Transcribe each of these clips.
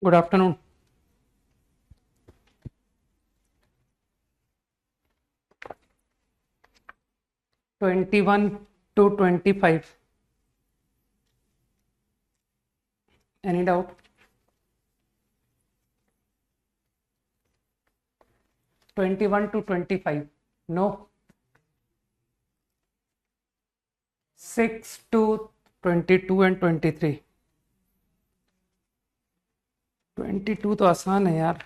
Good afternoon. 21 to 25. Any doubt? 21 to 25. No. 6 to 22 and 23. 22 तो आसान है यार।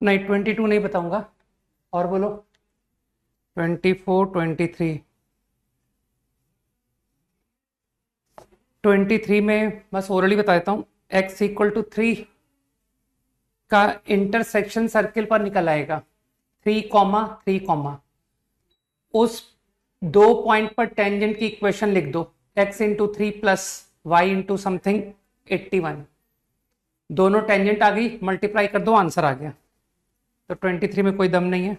नहीं 22 नहीं बताऊंगा, और बोलो 24, 23। 23 में बस ओरली बता देता हूँ, x इक्वल टू 3 का इंटरसेक्शन सर्किल पर निकल आएगा 3, उस 2 पॉइंट पर टेंजेंट की इक्वेशन लिख दो, x into 3 plus Y into something 81। दोनों टेंजेंट आ गई, मल्टीप्लाई कर दो, आंसर आ गया। तो 23 में कोई दम नहीं है।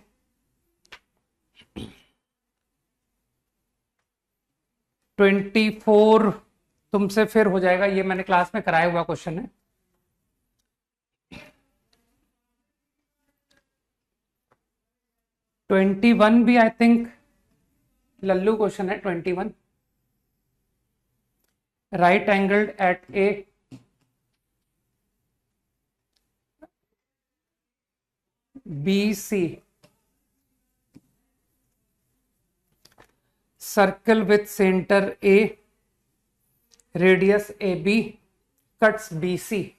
24 तुमसे फिर हो जाएगा, ये मैंने क्लास में कराया हुआ क्वेश्चन है। ट्वेंटी वन भी आई थिंक लल्लू क्वेश्चन है। 21 right angled at A B C circle with centre A radius A B cuts B C.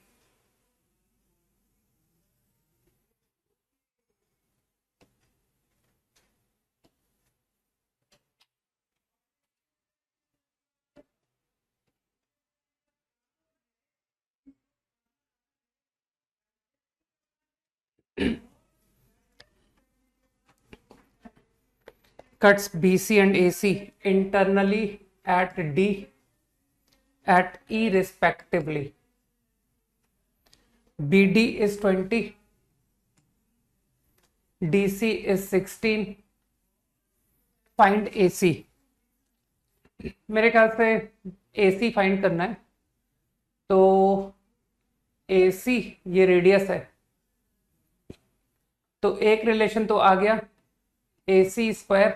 cuts BC and AC internally at D at E respectively. BD is 20, DC is 16. Find AC. मेरे ख्याल से AC find करना है, तो AC ये radius है, तो एक रिलेशन तो आ गया, AC square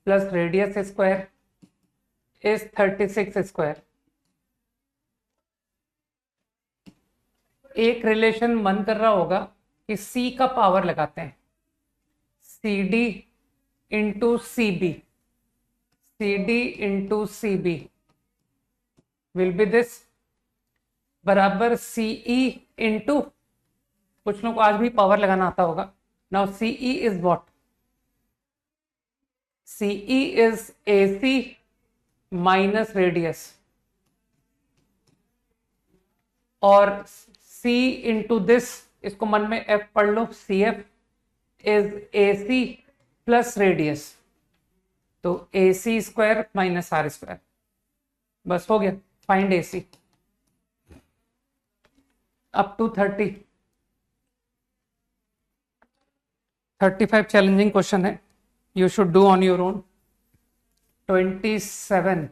plus radius square is 36 square. एक रिलेशन मन कर रहा होगा कि C का पावर लगाते हैं, CD into CB, CD into CB will be this बराबर CE इंटू, कुछ लोगों को आज भी पावर लगाना आता होगा। Now CE is what? CE is AC minus radius, और C into this, इसको मन में F पढ़ लो, CF is AC plus radius, तो AC square minus R square. बस हो गया, find AC up to 30। 35 challenging question है, you should do on your own. 27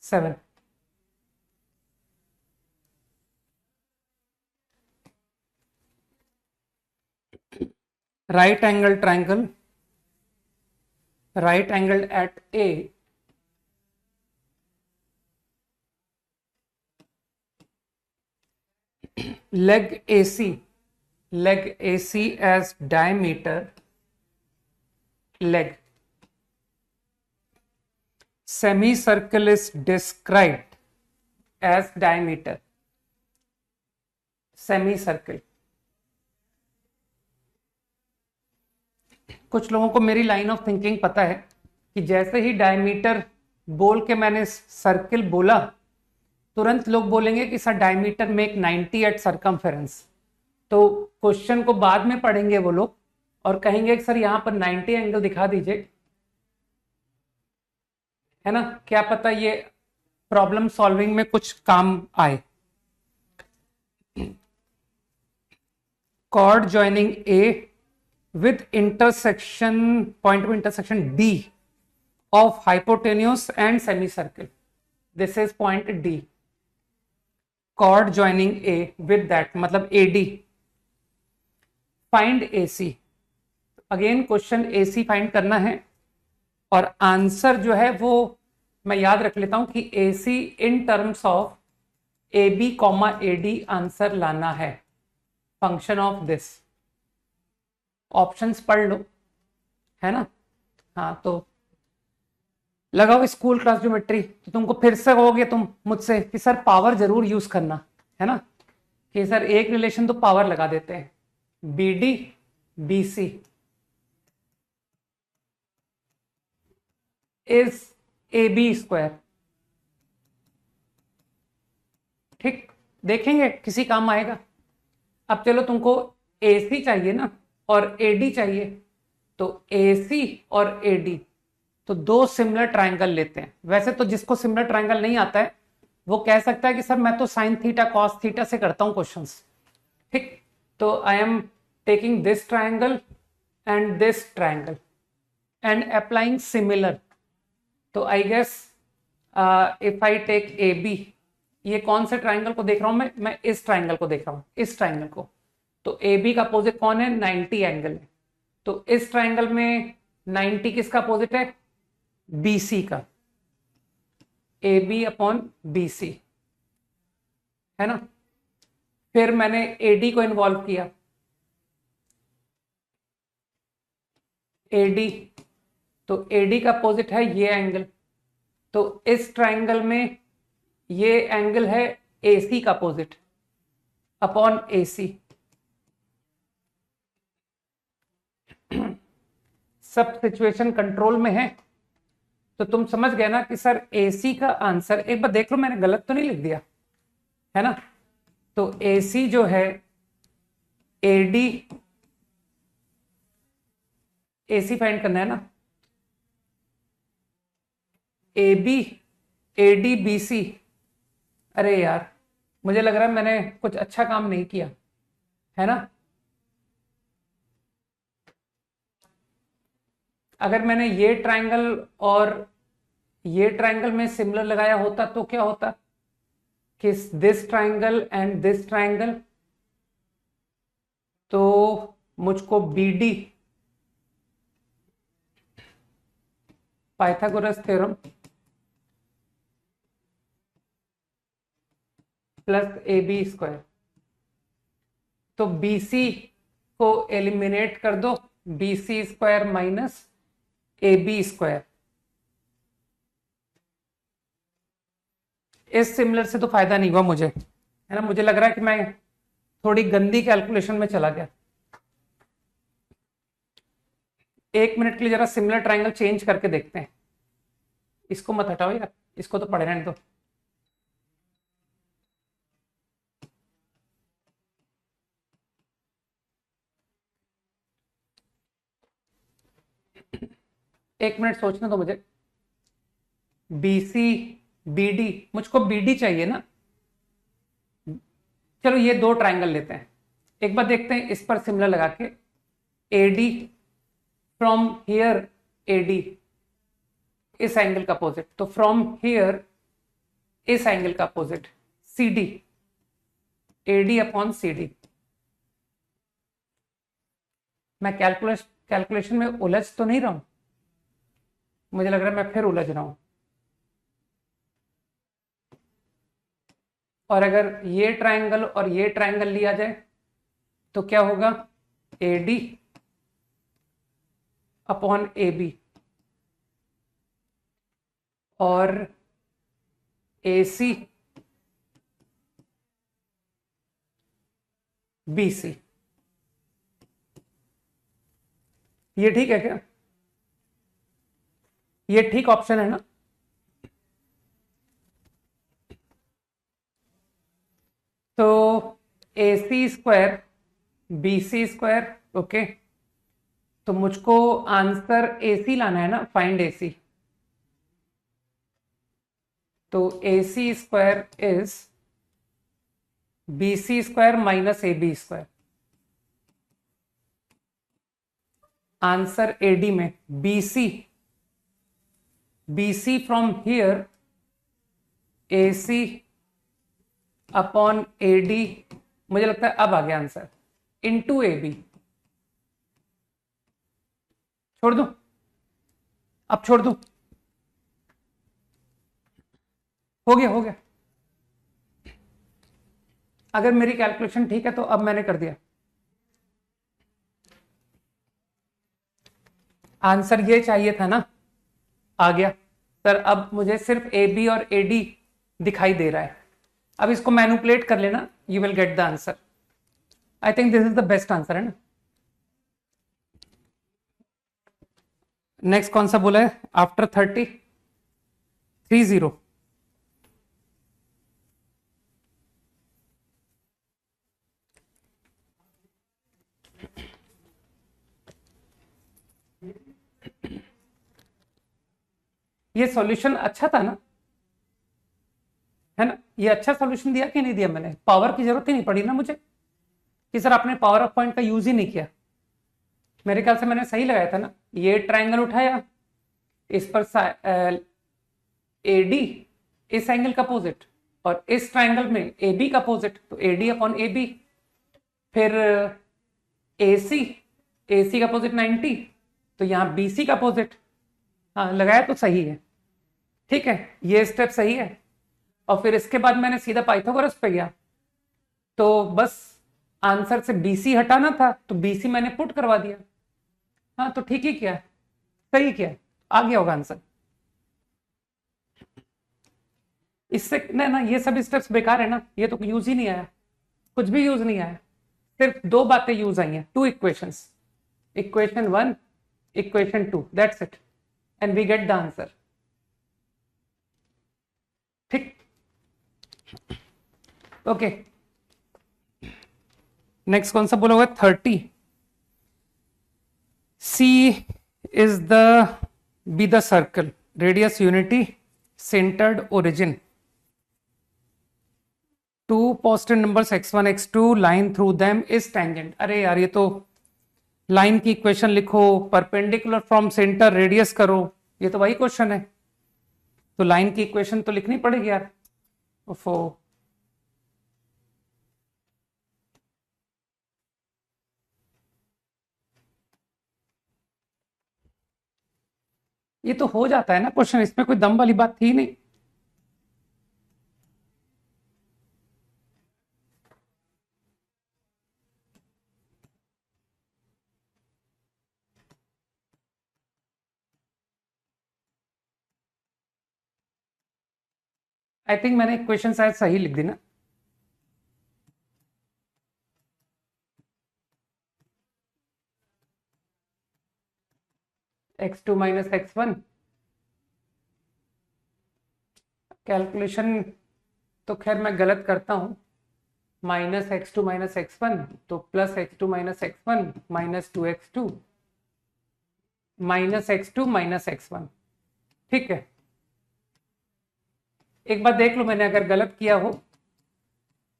7 right angle triangle, right angle at A, leg AC as diameter, leg semicircle is described as diameter, semicircle। कुछ लोगों को मेरी line of thinking पता है कि जैसे ही diameter बोल के मैंने सर्किल बोला, तुरंत लोग बोलेंगे कि sir diameter make 90 at circumference. तो क्वेश्चन को बाद में पढ़ेंगे वो लोग और कहेंगे कि सर यहां पर 90 एंगल दिखा दीजिए, है ना, क्या पता ये प्रॉब्लम सॉल्विंग में कुछ काम आए। chord joining A with intersection point of intersection D of hypotenuse and semicircle. This is point D. Chord joining A with that मतलब AD. Find AC. Again question AC find करना है और answer जो है वो मैं याद रख लेता हूं कि AC in terms of AB comma AD answer लाना है फंक्शन ऑफ दिस. ऑप्शंस पढ़ लो, है ना. हाँ, तो लगाओ स्कूल क्लास ज्योमेट्री तो तुमको फिर से कहोगे तुम मुझसे कि सर पावर जरूर यूज करना, है ना, कि सर एक रिलेशन तो पावर लगा देते हैं. BD BC is AB square. ठीक, देखेंगे किसी काम आएगा. अब चलो तुमको AC चाहिए ना और AD चाहिए, तो AC और AD तो दो सिमिलर ट्रायंगल लेते हैं. वैसे तो जिसको सिमिलर ट्रायंगल नहीं आता है वो कह सकता है कि सर मैं तो साइन थीटा कॉस थीटा से करता हूं क्वेश्चंस. ठीक, तो I am taking this triangle and this triangle and applying similar. तो I guess if I take AB, ये कौन से ट्रायंगल को देख रहा हूं मैं इस ट्रायंगल को देख रहा हूं, इस ट्रायंगल को. तो AB का अपोजिट कौन है? 90 एंगल है. तो इस ट्रायंगल में 90 किसका अपोजिट है? BC का. AB अपॉन BC, है ना. फिर मैंने AD को इन्वॉल्व किया. AD, तो AD का अपोजिट है ये एंगल. तो इस ट्रायंगल में ये एंगल है AC का अपोजिट अपॉन AC. सब सिचुएशन कंट्रोल में है. तो तुम समझ गए ना कि सर AC का आंसर, एक बार देख लो मैंने गलत तो नहीं लिख दिया, है ना. तो AC जो है AD, AC फाइंड करना है ना. AB AD BC. अरे यार, मुझे लग रहा है मैंने कुछ अच्छा काम नहीं किया, है ना. अगर मैंने ये ट्रायंगल और ये ट्रायंगल में सिमिलर लगाया होता तो क्या होता कि this triangle and this triangle, तो मुझको BD Pythagoras theorem plus AB square. तो BC को एलिमिनेट कर दो, BC square minus AB square. इस सिमिलर से तो फायदा नहीं हुआ मुझे, है ना. मुझे लग रहा है कि मैं थोड़ी गंदी कैलकुलेशन में चला गया. एक मिनट के लिए जरा सिमिलर ट्रायंगल चेंज करके देखते हैं. इसको मत हटाओ यार, इसको तो पढ़े रहने दो. एक मिनट सोचने दो मुझे. BC BD, मुझको BD चाहिए ना. चलो ये दो ट्रायंगल लेते हैं, एक बार देखते हैं इस पर सिमिलर लगा के. AD फ्रॉम हियर, AD इस एंगल का अपोजिट, तो फ्रॉम हियर इस एंगल का opposite CD, AD upon CD. मैं कैलकुलेशन में उलझ तो नहीं रहा हूं? मुझे लग रहा है मैं फिर उलझ रहा हूं. और अगर ये ट्रायंगल और ये ट्रायंगल लिया जाए तो क्या होगा? AD अपॉन AB और AC BC. ये ठीक है क्या? ये ठीक ऑप्शन है ना. तो AC square BC square, okay. तो मुझको आंसर AC लाना है ना, फाइंड AC. तो AC square is BC square minus AB square. Answer AD में BC from here AC upon AD, मुझे लगता है अब आ गया आंसर, इनटू AB। छोड़ दूं, अब छोड़ दूं, हो गया हो गया। अगर मेरी कैलकुलेशन ठीक है तो अब मैंने कर दिया। आंसर ये चाहिए था ना, आ गया सर। अब मुझे सिर्फ AB और AD दिखाई दे रहा है। अब इसको मैनिपुलेट कर लेना, you will get the answer. I think this is the best answer, है ना। नेक्स्ट कौन सा बोला है? आफ्टर 30 30। ये सॉल्यूशन अच्छा था ना, है ना। ये अच्छा सॉल्यूशन दिया कि नहीं दिया? मैंने पावर की जरूरत ही नहीं पड़ी ना मुझे, कि सर आपने पावर ऑफ पॉइंट का यूज ही नहीं किया। मेरे ख्याल से मैंने सही लगाया था ना। ये ट्रायंगल उठाया, इस पर AD इस एंगल का अपोजिट, और इस ट्रायंगल में AB का अपोजिट, तो AD अपॉन AB। फिर AC का अपोजिट 90, तो यहां BC का अपोजिट। हाँ लगाया तो सही है, ठीक है, ये स्टेप सही है। और फिर इसके बाद मैंने सीधा पाइथागोरस पे गया, तो बस आंसर से BC हटाना था, तो BC मैंने पुट करवा दिया। हाँ तो ठीक ही किया, सही किया, आ गया होगा आंसर। इससे ना ये सब स्टेप्स बेकार है ना, ये तो यूज ही नहीं आया, कुछ भी यूज नहीं आया। सिर्फ दो बातें यूज आई हैं, 2 equations, equation 1 equation 2, that's it, and we get the answer. ठीक, ओके। नेक्स्ट कौन सा बोला हुआ? 30। C is be the circle, radius unity, centered origin. Two positive numbers x1 x2, line through them is tangent। अरे यार ये तो line की इक्वेशन लिखो, परपेंडिकुलर फ्रॉम सेंटर रेडियस करो, ये तो वही क्वेश्चन है। तो लाइन की इक्वेशन तो लिखनी पड़ेगी यार। ओफो, ये तो हो जाता है ना क्वेश्चन, इसमें कोई दम वाली बात थी नहीं। आई थिंक मैंने इक्वेशन शायद सही लिख दी ना। x2 माइनस x1, कैलकुलेशन तो खैर मैं गलत करता हूं, माइनस x2 माइनस x1, तो plus x2 minus x1 minus 2x2 minus x2 minus x1। ठीक है, एक बार देख लो, मैंने अगर गलत किया हो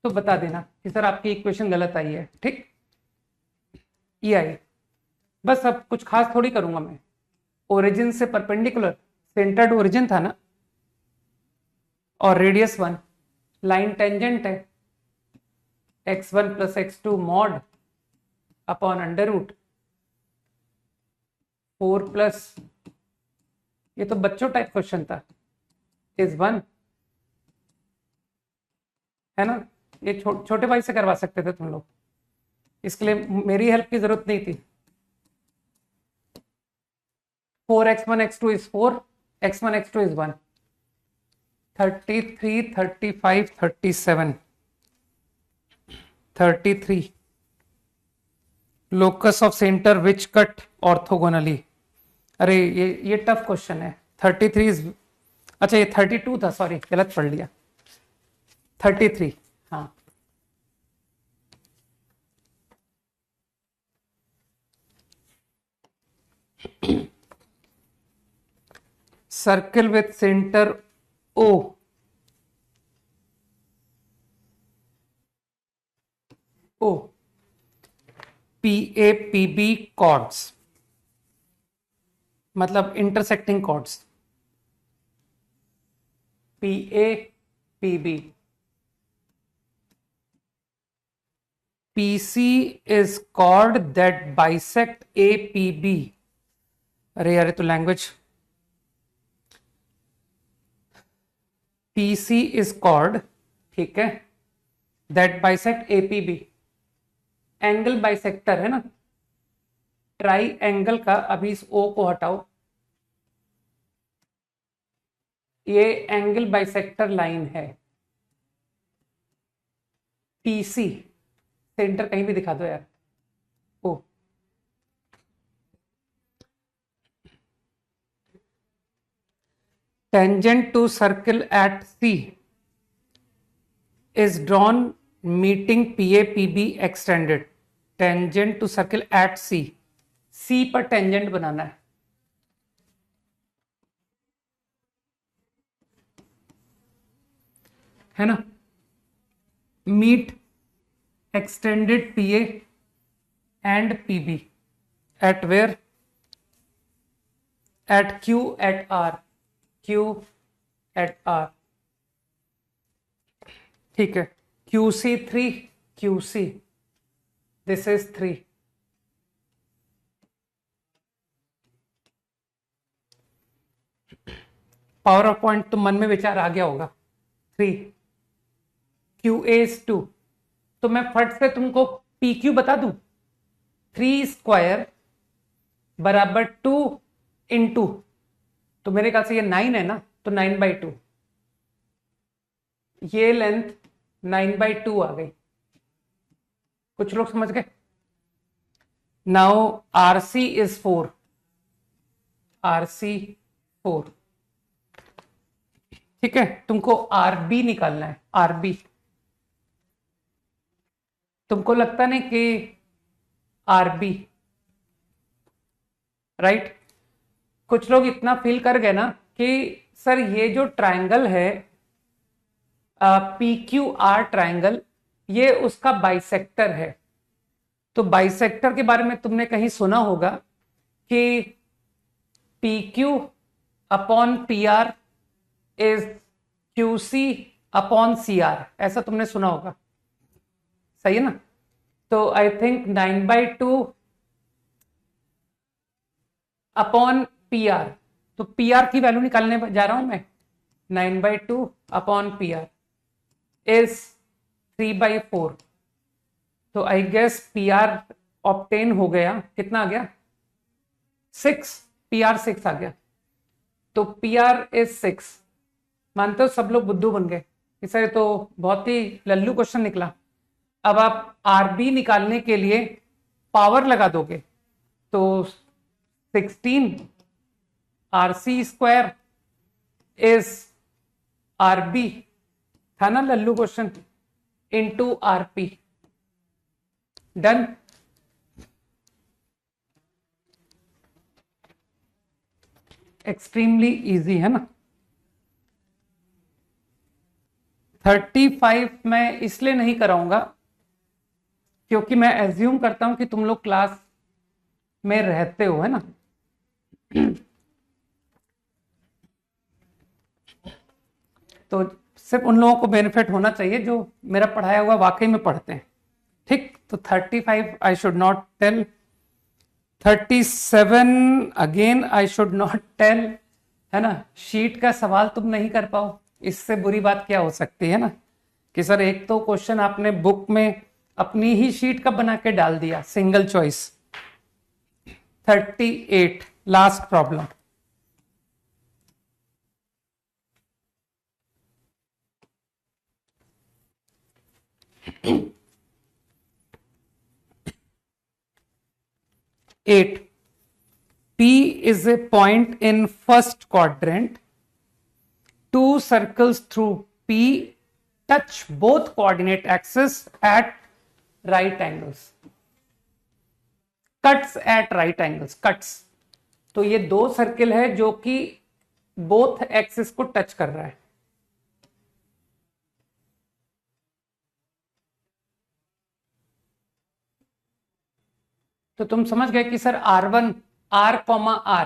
तो बता देना कि सर आपकी इक्वेशन गलत आई है। ठीक, ये आई, बस अब कुछ खास थोड़ी करूंगा मैं। ओरिजिन से परपेंडिकुलर, सेंटर्ड ओरिजिन था ना, और रेडियस 1, लाइन टेंजेंट है, x1 plus x2 mod upon under root 4 plus, ये तो बच्चों टाइप क्वेश्चन था, इज 1, है ना। ये छोटे भाई से करवा सकते थे तुम लोग, इसके लिए मेरी हेल्प की जरूरत नहीं थी। 4x1 x2 is 4, x1 x2 is 1, 33 35 37 33 locus of centre which cut orthogonally. अरे ये टफ क्वेश्चन है। 33 इज, अच्छा ये 32 था, सॉरी गलत पढ़ लिया, 33। हाँ circle with centre O, PA PB chords, मतलब intersecting chords, P A P B. PC is chord that bisect APB। अरे यार, तो लैंग्वेज। PC is chord, ठीक है, that bisect APB, angle bisector है ना, ट्राई एंगल का। अभी इस O को हटाओ, ये एंगल बाइसेक्टर लाइन है। PC सेंटर कहीं भी दिखा दो यार। ओ, tangent to circle at C is drawn meeting PAPB extended। tangent to circle at C, C पर टेंजेंट बनाना है ना। Meet extended PA and PB at where? At Q at R, Q at R, ठीक है। QC 3, QC, this is 3। Power of point तो मन में विचार आ गया होगा। 3, QA is 2। तो मैं फट से तुमको PQ बता दूं, 3 स्क्वायर बराबर 2 इंटू, तो मेरे ख्याल से ये 9 है ना, तो 9/2, ये लेंथ 9/2 आ गई। कुछ लोग समझ गए। नाउ RC इज 4, RC 4, ठीक है। तुमको RB निकालना है, RB। तुमको लगता नहीं कि RB, राइट? कुछ लोग इतना फील कर गए ना कि सर ये जो ट्रायंगल है PQR ट्रायंगल, ये उसका बाइसेक्टर है। तो बाइसेक्टर के बारे में तुमने कहीं सुना होगा कि PQ upon PR is QC upon CR, ऐसा तुमने सुना होगा, सही है ना। तो आई थिंक 9/2 अपॉन PR, तो PR की वैल्यू निकालने जा रहा हूं मैं। 9/2 अपॉन PR इज 3/4। तो आई गेस PR ऑब्टेन हो गया, कितना आ गया? 6, PR 6 आ गया। तो PR इज 6। मानते हो सब लोग बुद्धू बन गए, इसे तो बहुत ही लल्लू क्वेश्चन निकला। अब आप RB निकालने के लिए पावर लगा दोगे, तो 16 RC स्क्वायर इज RB, था ना Lallu question, into RP। Done. Extremely easy है ना। 35 मैं इसलिए नहीं कराऊंगा क्योंकि मैं एज्यूम करता हूं कि तुम लोग क्लास में रहते हो, है ना। तो सिर्फ उन लोगों को बेनिफिट होना चाहिए जो मेरा पढ़ाया हुआ वाकई में पढ़ते हैं, ठीक। तो 35 I should not tell, 37 again I should not tell, है ना। शीट का सवाल तुम नहीं कर पाओ, इससे बुरी बात क्या हो सकती है ना, कि सर एक तो क्वेश्चन आपने बुक में अपनी ही शीट का बना के डाल दिया, single choice. 38 last problem. Eight. P is a point in first quadrant. Two circles through P touch both coordinate axes at right angles. Cuts at right angles. Cuts. तो ये दो सर्किल है जो कि बोथ एक्सिस को touch कर रहा है। तो तुम समझ गए कि सर R1 R, R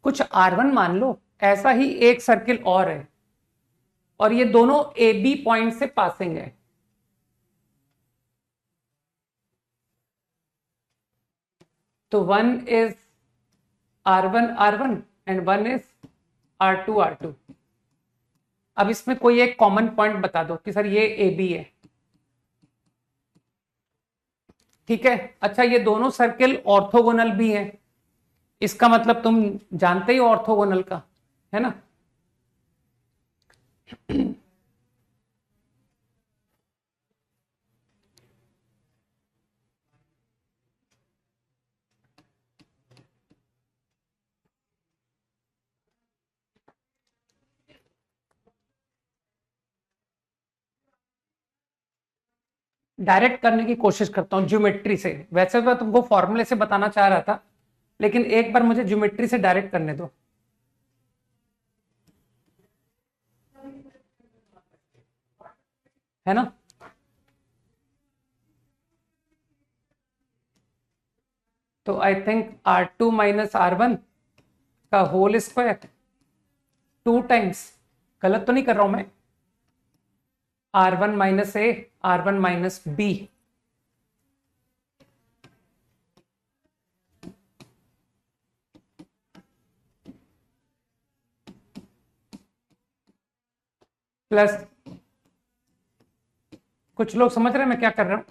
कुछ R1 मान लो, ऐसा ही एक सर्किल और है और ये दोनों ए बी पॉइंट से पासिंग है। तो one is R1 and one is R2। अब इसमें कोई एक कॉमन पॉइंट बता दो कि सर ये ए बी है। ठीक है, अच्छा ये दोनों सर्किल ऑर्थोगोनल भी हैं, इसका मतलब तुम जानते ही ऑर्थोगोनल का, है ना। डायरेक्ट करने की कोशिश करता हूं ज्योमेट्री से, वैसे तो तुमको फॉर्मूले से बताना चाह रहा था, लेकिन एक बार मुझे ज्योमेट्री से डायरेक्ट करने दो। है ना, तो I think R2 minus R1 का होल स्क्वायर 2 टाइम्स, गलत तो नहीं कर रहा हूं मैं, R1 माइनस ए R1 माइनस बी प्लस, कुछ लोग समझ रहे हैं मैं क्या कर रहा हूं,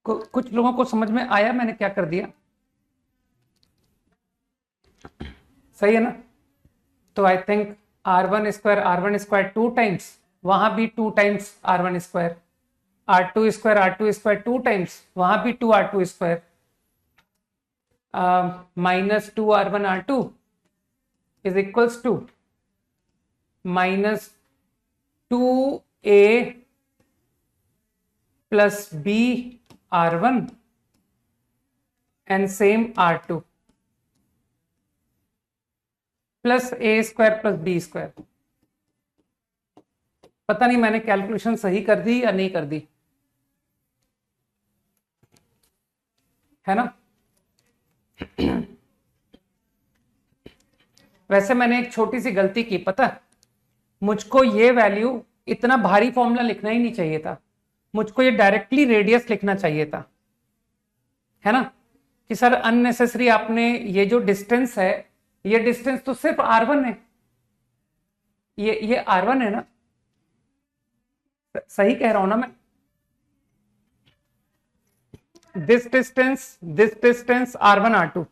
कुछ लोगों को समझ में आया मैंने क्या कर दिया, सही है ना। तो I think R1 square 2 times, वहां भी 2 times R1 square, R2 square 2 times, वहां भी 2 R2 square, minus 2 R1 R2 is equals to minus 2A plus B R1 and same R2 plus A square plus B square. पता नहीं मैंने calculation सही कर दी या नहीं कर दी, है ना। वैसे मैंने एक छोटी सी गलती की, पता, मुझको ये वैल्यू इतना भारी फॉर्मूला लिखना ही नहीं चाहिए था, मुझको ये डायरेक्टली रेडियस लिखना चाहिए था, है ना। कि सर अननेसेसरी आपने ये जो डिस्टेंस है, ये डिस्टेंस तो सिर्फ R1 है, ये R1 है ना, सही कह रहा हूं ना मैं। दिस डिस्टेंस R1 R2,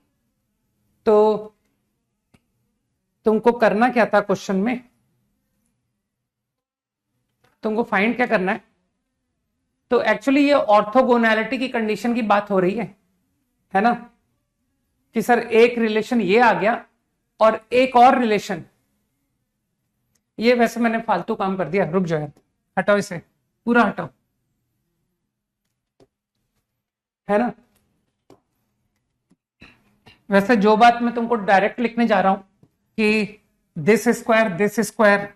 तो तुमको करना क्या था क्वेश्चन में, तुमको फाइंड क्या करना है। तो एक्चुअली ये ऑर्थोगोनैलिटी की कंडीशन की बात हो रही है ना, कि सर एक रिलेशन ये आ गया और एक और रिलेशन, ये वैसे मैंने फालतू काम कर दिया, रुक जाओ, हटाओ इसे, पूरा हटाओ, है ना। वैसे जो बात मैं तुमको डायरेक्ट लिखने जा रहा हूं कि दिस स्क्वायर,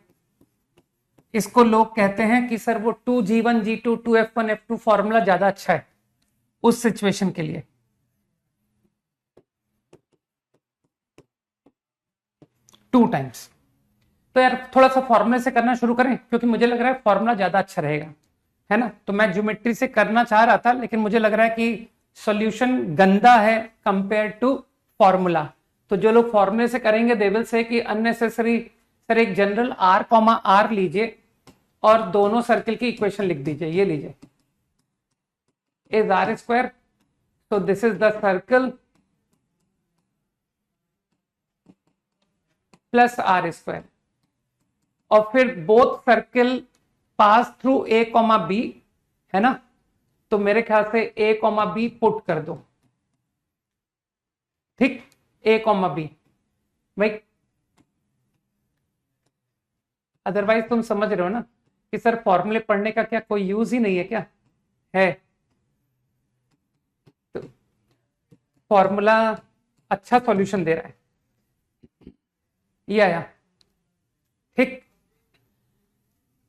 इसको लोग कहते हैं कि सर वो 2G1 G2 2F1 F2 formula ज्यादा अच्छा है उस सिचुएशन के लिए। टू टाइम्स, तो यार थोड़ा सा फॉर्मूले से करना शुरू करें, क्योंकि मुझे लग रहा है फॉर्मूला ज्यादा अच्छा रहेगा, है ना। तो मैं ज्योमेट्री से करना चाह रहा था, लेकिन मुझे लग रहा है कि सॉल्यूशन गंदा है कंपेयर टू फॉर्मूला। तो जो लोग फॉर्मूले से करेंगे दे विल से कि अननेसेसरी, सर एक जनरल R, लीजिए और दोनों सर्किल की इक्वेशन लिख दीजिए, ये लीजिए, is R square, so this is the circle plus R square, और फिर both circle pass through A, B, है ना। तो मेरे ख्याल से A, B पुट कर दो, ठीक, A, B भाई, अदरवाइज तुम समझ रहे हो ना कि सर फॉर्मूले पढ़ने का क्या कोई यूज ही नहीं है क्या है। तो फॉर्मूला अच्छा सॉल्यूशन दे रहा है, ये आया, ठीक।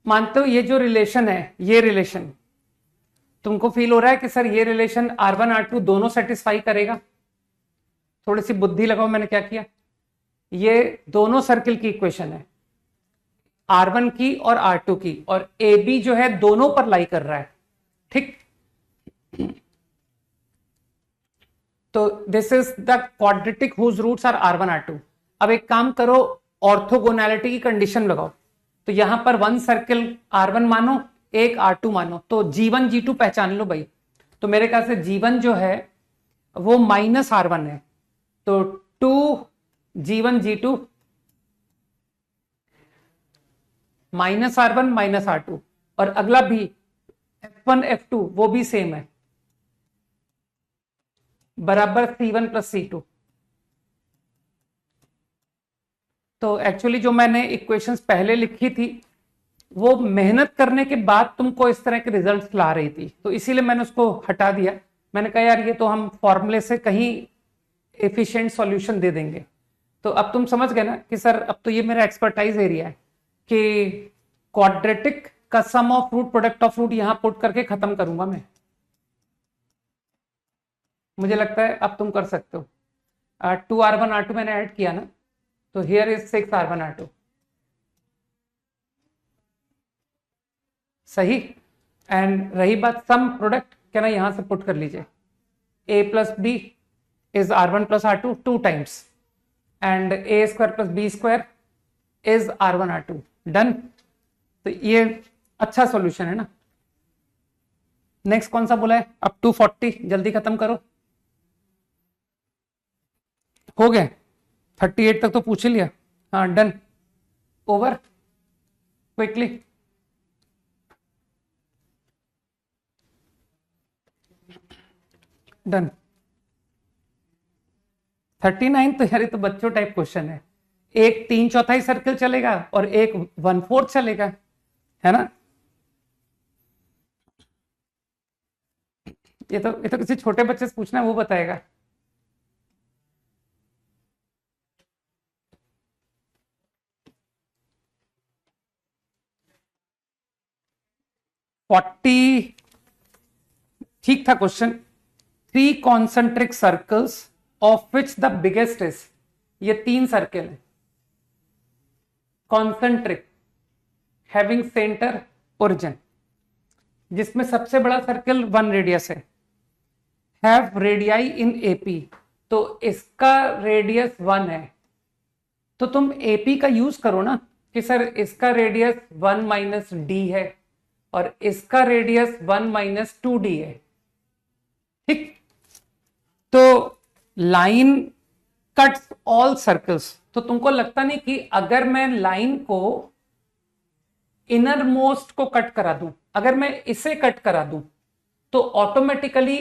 मानते हो ये जो रिलेशन है, ये रिलेशन, तुमको फील हो रहा है कि सर ये रिलेशन R1 R2 दोनों सेटिस्फाई करेगा? थोड़ी सी बुद्धि लगाओ, मैंने क्या किया, ये दोनों सर्किल की इक्वेशन है, R1 की और R2 की, और AB जो है दोनों पर लाई कर रहा है, ठीक। तो this is the quadratic whose roots are R1 R2। अब एक काम करो, ऑर्थोगोनैलिटी की कंडीशन लगाओ। तो यहां पर वन सर्किल R1 मानो, एक R2 मानो, तो G1 G2 पहचान लो भाई। तो मेरे ख्याल से G1 जो है वो माइनस R1 है, तो 2 G1 G2 minus R1 minus R2, और अगला भी F1 F2 वो भी सेम है, बराबर C1 प्लस C2। तो एक्चुअली जो मैंने इक्वेशंस पहले लिखी थी वो मेहनत करने के बाद तुमको इस तरह के रिजल्ट्स ला रही थी, तो इसीलिए मैंने उसको हटा दिया। मैंने कहा यार ये तो हम फॉर्मूले से कहीं एफिशिएंट सॉल्यूशन दे देंगे। तो अब तुम समझ गए ना कि सर अब तो ये मेरा एक्सपर्टाइज एरिया है कि क्वाड्रेटिक का sum of root product of root यहां पुट करके खत्म करूंगा मैं। मुझे लगता है अब तुम कर सकते हो। 2R1 R2 मैंने ऐड किया ना, तो हियर इज 6R1 R2, सही। एंड रही बात सम प्रोडक्ट, क्या ना यहां से पुट कर लीजिए, a plus B is R1 plus R2 two times, and a square plus B square is R1 R2, done. तो ये अच्छा सॉल्यूशन है ना। नेक्स्ट कौन सा बोला है? अब 240, जल्दी खत्म करो। हो गए 38 तक तो पूछ ही लिया, हाँ डन, ओवर, क्विकली। डन। 39 तो यार ये तो बच्चों टाइप क्वेश्चन है, एक 3/4 सर्कल चलेगा और एक 1/4 चलेगा, है ना। ये तो किसी छोटे बच्चे से पूछना है, वो बताएगा। फोर्टी ठीक था question. 3 concentric circles of which the biggest is, ये 3 सर्कल है कॉन्सेंट्रिक, हैविंग सेंटर ओरिजिन, जिसमें सबसे बड़ा circle 1 radius have radii in AP, तो इसका रेडियस 1 है। तो तुम एपी का यूज करो ना कि सर इसका रेडियस 1 माइनस डी है और इसका रेडियस 1 माइनस 2d है, ठीक। तो लाइन कट्स ऑल सर्कल्स, तो तुमको लगता नहीं कि अगर मैं लाइन को इनर मोस्ट को कट करा दूं, अगर मैं इसे कट करा दूं, तो ऑटोमेटिकली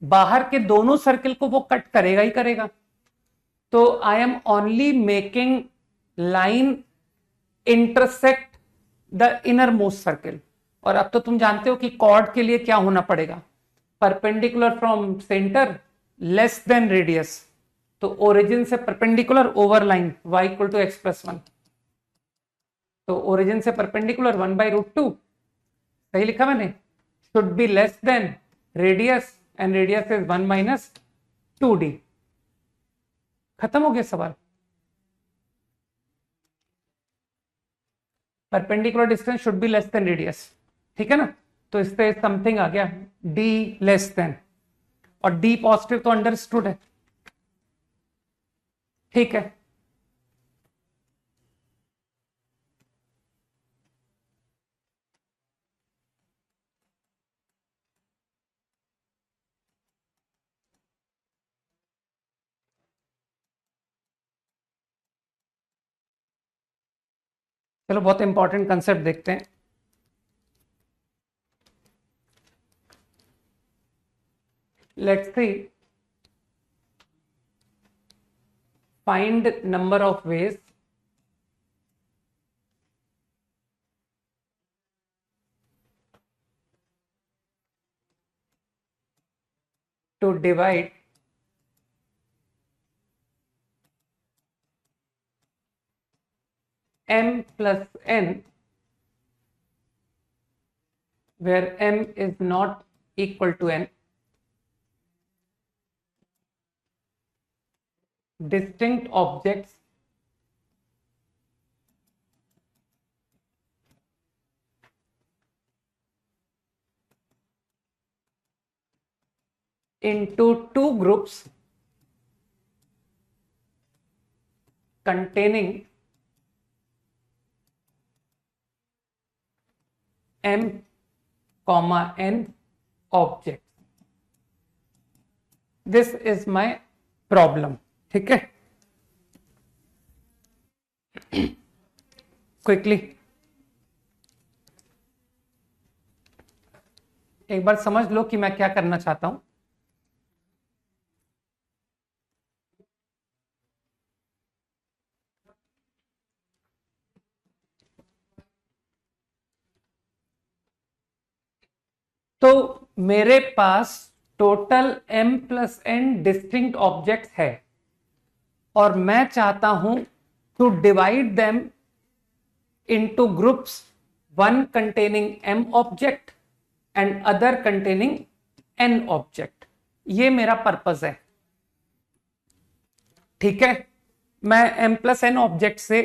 बाहर के दोनों सर्कल को वो कट करेगा ही करेगा। तो I am only making line intersect the inner most circle. और अब तो तुम जानते हो कि कॉर्ड के लिए क्या होना पड़ेगा, perpendicular from centre less than radius, तो ओरिजिन से perpendicular over line y equal to X plus 1, तो ओरिजिन से परपेंडिकुलर 1/√2, सही लिखा मैंने, should be less than radius, and radius is 1 minus 2d। खत्म हो गया सवाल। Perpendicular distance should be less than radius, ठीक है ना। तो इससे समथिंग आ गया d लेस देन, और d पॉजिटिव तो अंडरस्टूड है, ठीक है। चलो बहुत इंपॉर्टेंट कंसेप्ट देखते हैं। Let's see, find number of veg to divide m plus n where m is not equal to n, distinct objects into two groups containing m comma n objects. This is my problem. ठीक है, quickly एक बार समझ लो कि मैं क्या करना चाहता हूं. तो मेरे पास total m plus n distinct objects है और मैं चाहता हूं to divide them into groups, one containing m object and other containing n object. ये मेरा पर्पस है. ठीक है, मैं m प्लस n ऑब्जेक्ट से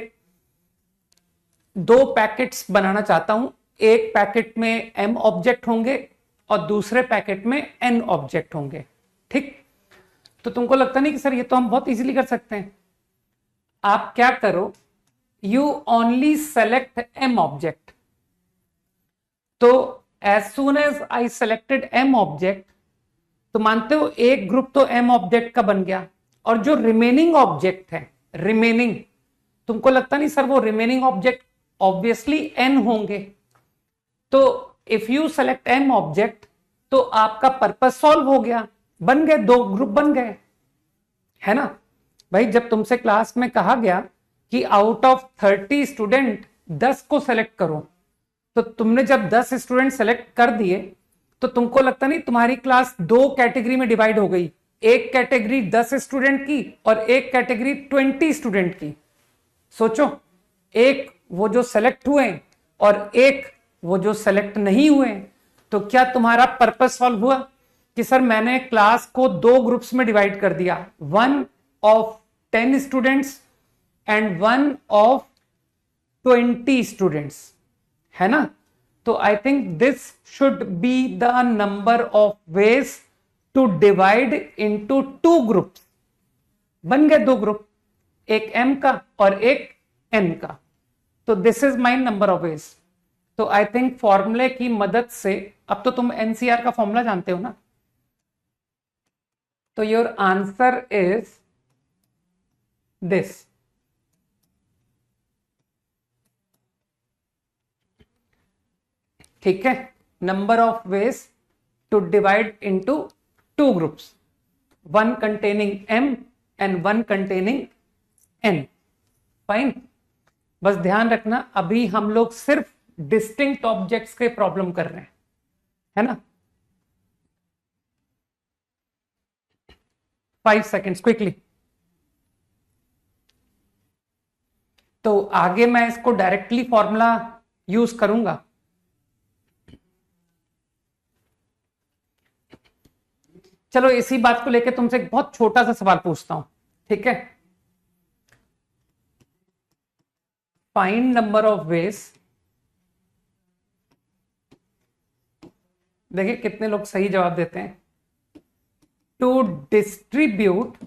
दो पैकेट्स बनाना चाहता हूं. एक पैकेट में m ऑब्जेक्ट होंगे और दूसरे पैकेट में n ऑब्जेक्ट होंगे. ठीक, तो तुमको लगता नहीं कि सर ये तो हम बहुत इजीली कर सकते हैं. आप क्या करो, you only select m object. तो as soon as I selected m object, तो मानते हो एक ग्रुप तो m ऑब्जेक्ट का बन गया और जो रिमेनिंग ऑब्जेक्ट है, रिमेनिंग, तुमको लगता नहीं सर वो रिमेनिंग ऑब्जेक्ट ऑब्वियसली n होंगे. तो if you select m object तो आपका पर्पस सॉल्व हो गया, बन गए, दो ग्रुप बन गए, है ना भाई. जब तुमसे क्लास में कहा गया कि आउट ऑफ 30 स्टूडेंट 10 को सेलेक्ट करो, तो तुमने जब 10 स्टूडेंट सेलेक्ट कर दिए तो तुमको लगता नहीं तुम्हारी क्लास दो कैटेगरी में डिवाइड हो गई. एक कैटेगरी 10 स्टूडेंट की और एक कैटेगरी 20 स्टूडेंट की. सोचो, एक वो जो सेलेक्ट हुए और एक वो जो सेलेक्ट नहीं हुए. तो क्या तुम्हारा पर्पस सॉल्व हुआ कि सर मैंने क्लास को दो ग्रुप्स में डिवाइड कर दिया, one of 10 students and one of 20 students, है ना. तो I think this should be the number of ways to divide into two groups. बन गए दो ग्रुप, एक m का और एक n का. तो this is my number of veg. तो आई थिंक फॉर्मूले की मदद से, अब तो तुम एनसीआर का फॉर्मूला जानते हो ना, तो योर आंसर इज दिस. ठीक है, number of ways to divide into two groups, one containing m and one containing n. Fine. बस ध्यान रखना, अभी हम लोग सिर्फ डिस्टिंक्ट ऑब्जेक्ट्स के प्रॉब्लम कर रहे हैं, है ना. 5 सेकेंड्स क्विकली. तो आगे मैं इसको डायरेक्टली फॉर्मूला यूज करूंगा. चलो इसी बात को लेकर तुमसे एक बहुत छोटा सा सवाल पूछता हूं. ठीक है, फाइंड नंबर ऑफ वेज. देखिए कितने लोग सही जवाब देते हैं. To distribute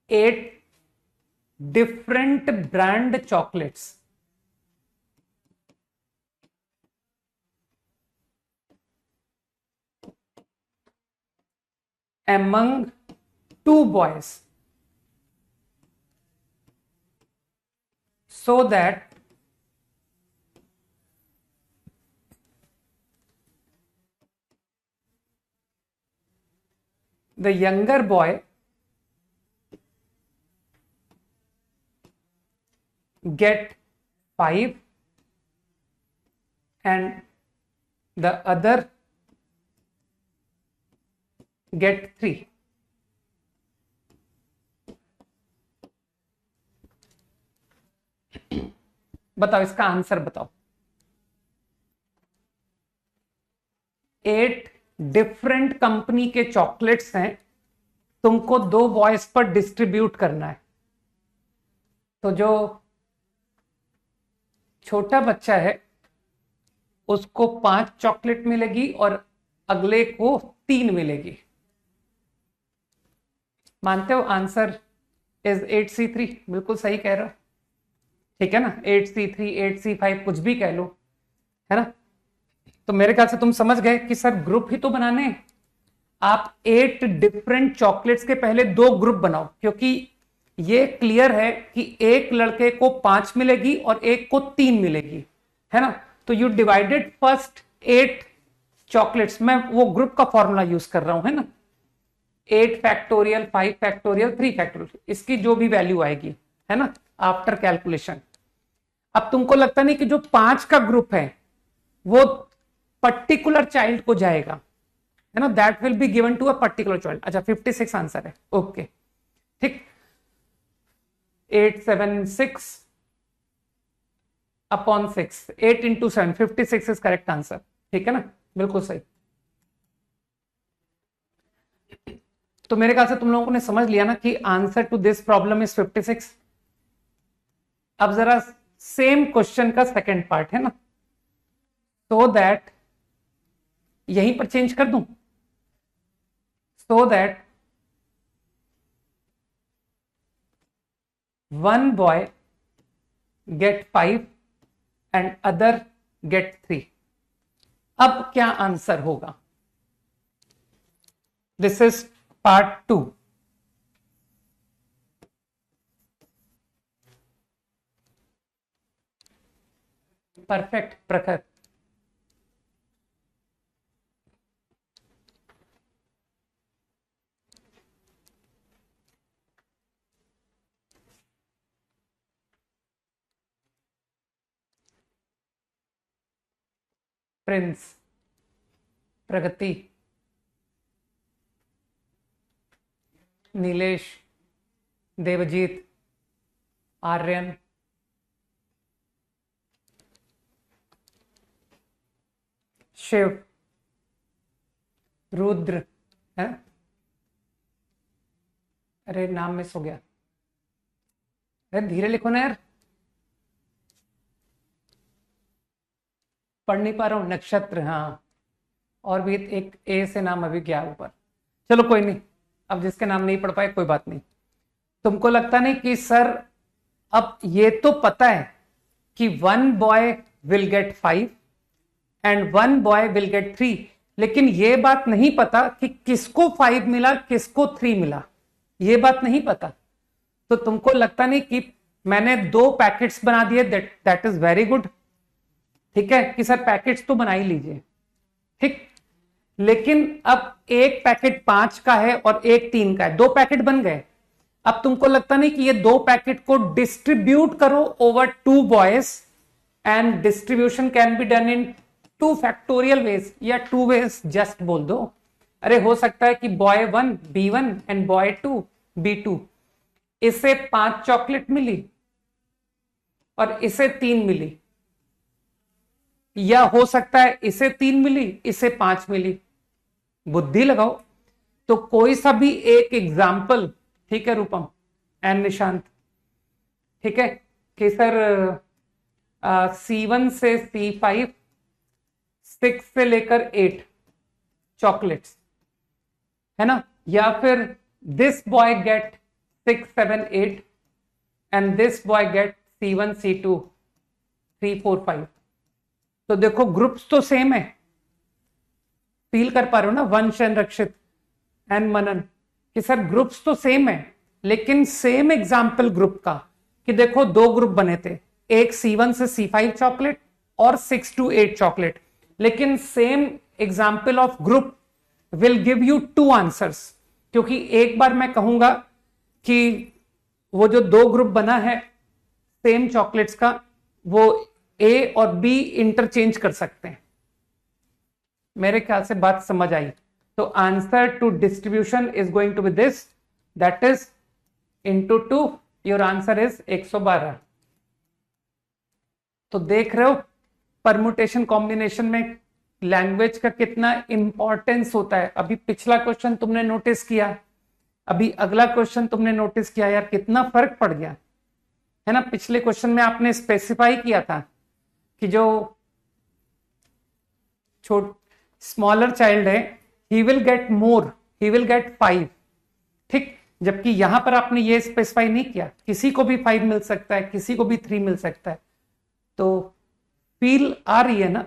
eight different brand chocolates among two boys so that the younger boy get 5 and the other get 3. बताओ इसका आंसर बताओ। 8 डिफरेंट कंपनी के चॉकलेट्स हैं, तुमको 2 बॉयज पर डिस्ट्रीब्यूट करना है। तो जो छोटा बच्चा है उसको 5 चॉकलेट मिलेगी और अगले को 3 मिलेगी। मानते हो आंसर इज 8C3? बिल्कुल सही कह रहे हो, ठीक है ना। 8C3 8C5 कुछ भी कह लो, है ना। तो मेरे ख्याल से तुम समझ गए कि सर ग्रुप ही तो बनाने हैं। आप 8 डिफरेंट चॉकलेट्स के पहले 2 ग्रुप बनाओ, क्योंकि ये क्लियर है कि एक लड़के को 5 मिलेगी और एक को 3 मिलेगी, है ना। तो यू डिवाइडेड फर्स्ट 8 चॉकलेट्स। मैं वो ग्रुप का फॉर्मूला यूज कर रहा हूं, है ना। 8 फैक्टोरियल, 5 फैक्टोरियल, 3 फैक्टोरियल, इसकी जो भी वैल्यू आएगी, है ना, आफ्टर कैलकुलेशन। अब तुमको लगता नहीं कि जो 5 का ग्रुप है वो पर्टिकुलर चाइल्ड को जाएगा, है ना, that will be given to a particular child. अच्छा 56 आंसर है, ओके ठीक। 876 upon 6, 8 into 7, 56 is correct answer, ठीक है ना, बिल्कुल सही। तो मेरे ख्याल से तुम लोगों ने समझ लिया ना कि answer to this problem is 56। अब जरा सेम क्वेश्चन का सेकंड पार्ट, है ना, सो दैट यहीं पर चेंज कर दूं, so that one boy get 5 and other get 3। अब क्या आंसर होगा? This is part 2। परफेक्ट प्रखर। प्रिंस, प्रगति, नीलेश, देवजीत, आर्यन, शिव, रुद्र, है। अरे नाम मिस हो गया, अरे धीरे लिखो ना यार, पढ़ नहीं पा रहा हूं। नक्षत्र, हाँ, और भी एक ए से नाम अभी गया ऊपर। चलो कोई नहीं, अब जिसके नाम नहीं पढ़ पाए कोई बात नहीं। तुमको लगता नहीं कि सर अब ये तो पता है कि 1 boy will get 5 and 1 boy will get 3, लेकिन ये बात नहीं पता कि किसको 5 मिला किसको 3 मिला, ये बात नहीं पता। तो तुमको लगता नहीं कि मैंने 2 पैकेट्स बना दिए, दैट इज वेरी गुड, ठीक है कि सर पैकेट्स तो बना ही लीजिए, ठीक। लेकिन अब एक पैकेट 5 का है और एक 3 का है, 2 पैकेट बन गए। अब तुमको लगता नहीं कि ये 2 पैकेट को डिस्ट्रीब्यूट करो over 2 boys, and distribution can be done in 2 factorial veg या 2 वेज, जस्ट बोल दो। अरे हो सकता है कि boy 1 B1 and boy 2 B2, इसे 5 चॉकलेट मिली और इसे 3 मिली, या हो सकता है इसे 3 मिली इसे 5 मिली। बुद्धि लगाओ। तो कोई सा भी एक एग्जाम्पल, ठीक है रूपम एंड निशांत, ठीक है कि सर C1 से C5 6 से लेकर 8 चॉकलेट्स, है ना, या फिर this boy get 6 7 8 and this boy get C1 C2 3 4 5। तो देखो ग्रुप्स तो सेम है, फील कर पा रहे हो ना वंश एंड रक्षित एंड मनन, कि सर ग्रुप्स तो सेम है, लेकिन सेम एग्जाम्पल ग्रुप का कि देखो 2 ग्रुप बने थे, एक C1 से C5 चॉकलेट और 6 to 8 चॉकलेट, लेकिन same example of group will give you 2 answers. क्योंकि एक बार मैं कहूंगा कि वो जो 2 ग्रुप बना है सेम चॉकलेट्स का, वो A और B इंटरचेंज कर सकते हैं। मेरे ख्याल से बात समझ आई। तो answer to distribution is going to be this, that is into 2, your answer is 112। तो देख रहे हो परमुटेशन कॉम्बिनेशन में लैंग्वेज का कितना इंपॉर्टेंस होता है। अभी पिछला क्वेश्चन तुमने नोटिस किया, अभी अगला क्वेश्चन तुमने नोटिस किया, यार कितना फर्क पड़ गया है ना। पिछले क्वेश्चन में आपने स्पेसिफाई किया था कि जो स्मॉलर चाइल्ड है he will get more, he will get 5, ठीक। जबकि यहां पर आपने ये स्पेसिफाई नहीं किया, किसी को भी 5 मिल सकता है, किसी को भी 3 मिल सकता है। तो फील आ रही है ना,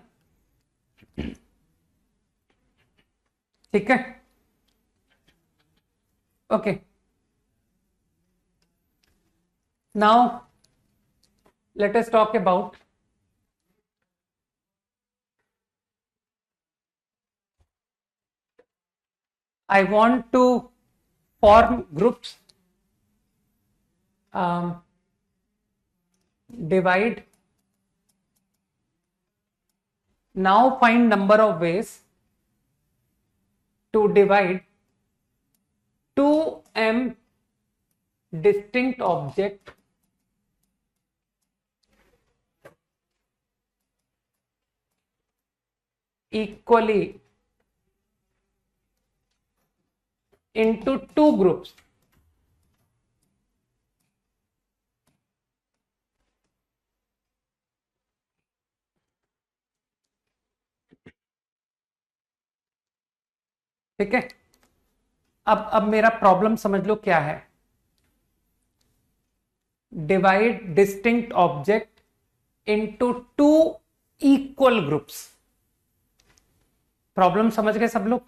ठीक है, okay. Now let us talk about I want to form groups, divide. Now find number of ways to divide 2m distinct object equally into 2 groups. ठीक है, अब मेरा प्रॉब्लम समझ लो क्या है। Divide distinct object into 2 equal groups. Problem समझ गए सब लोग?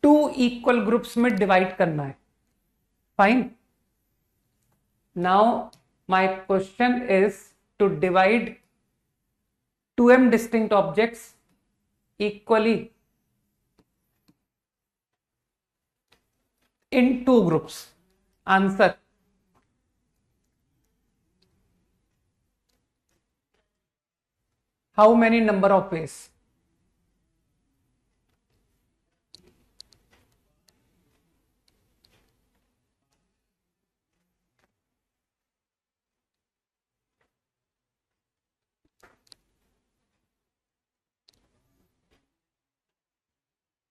2 इक्वल ग्रुप्स में डिवाइड करना है, fine. Now my question is to divide 2m distinct objects equally in 2 groups. Answer: how many number of ways?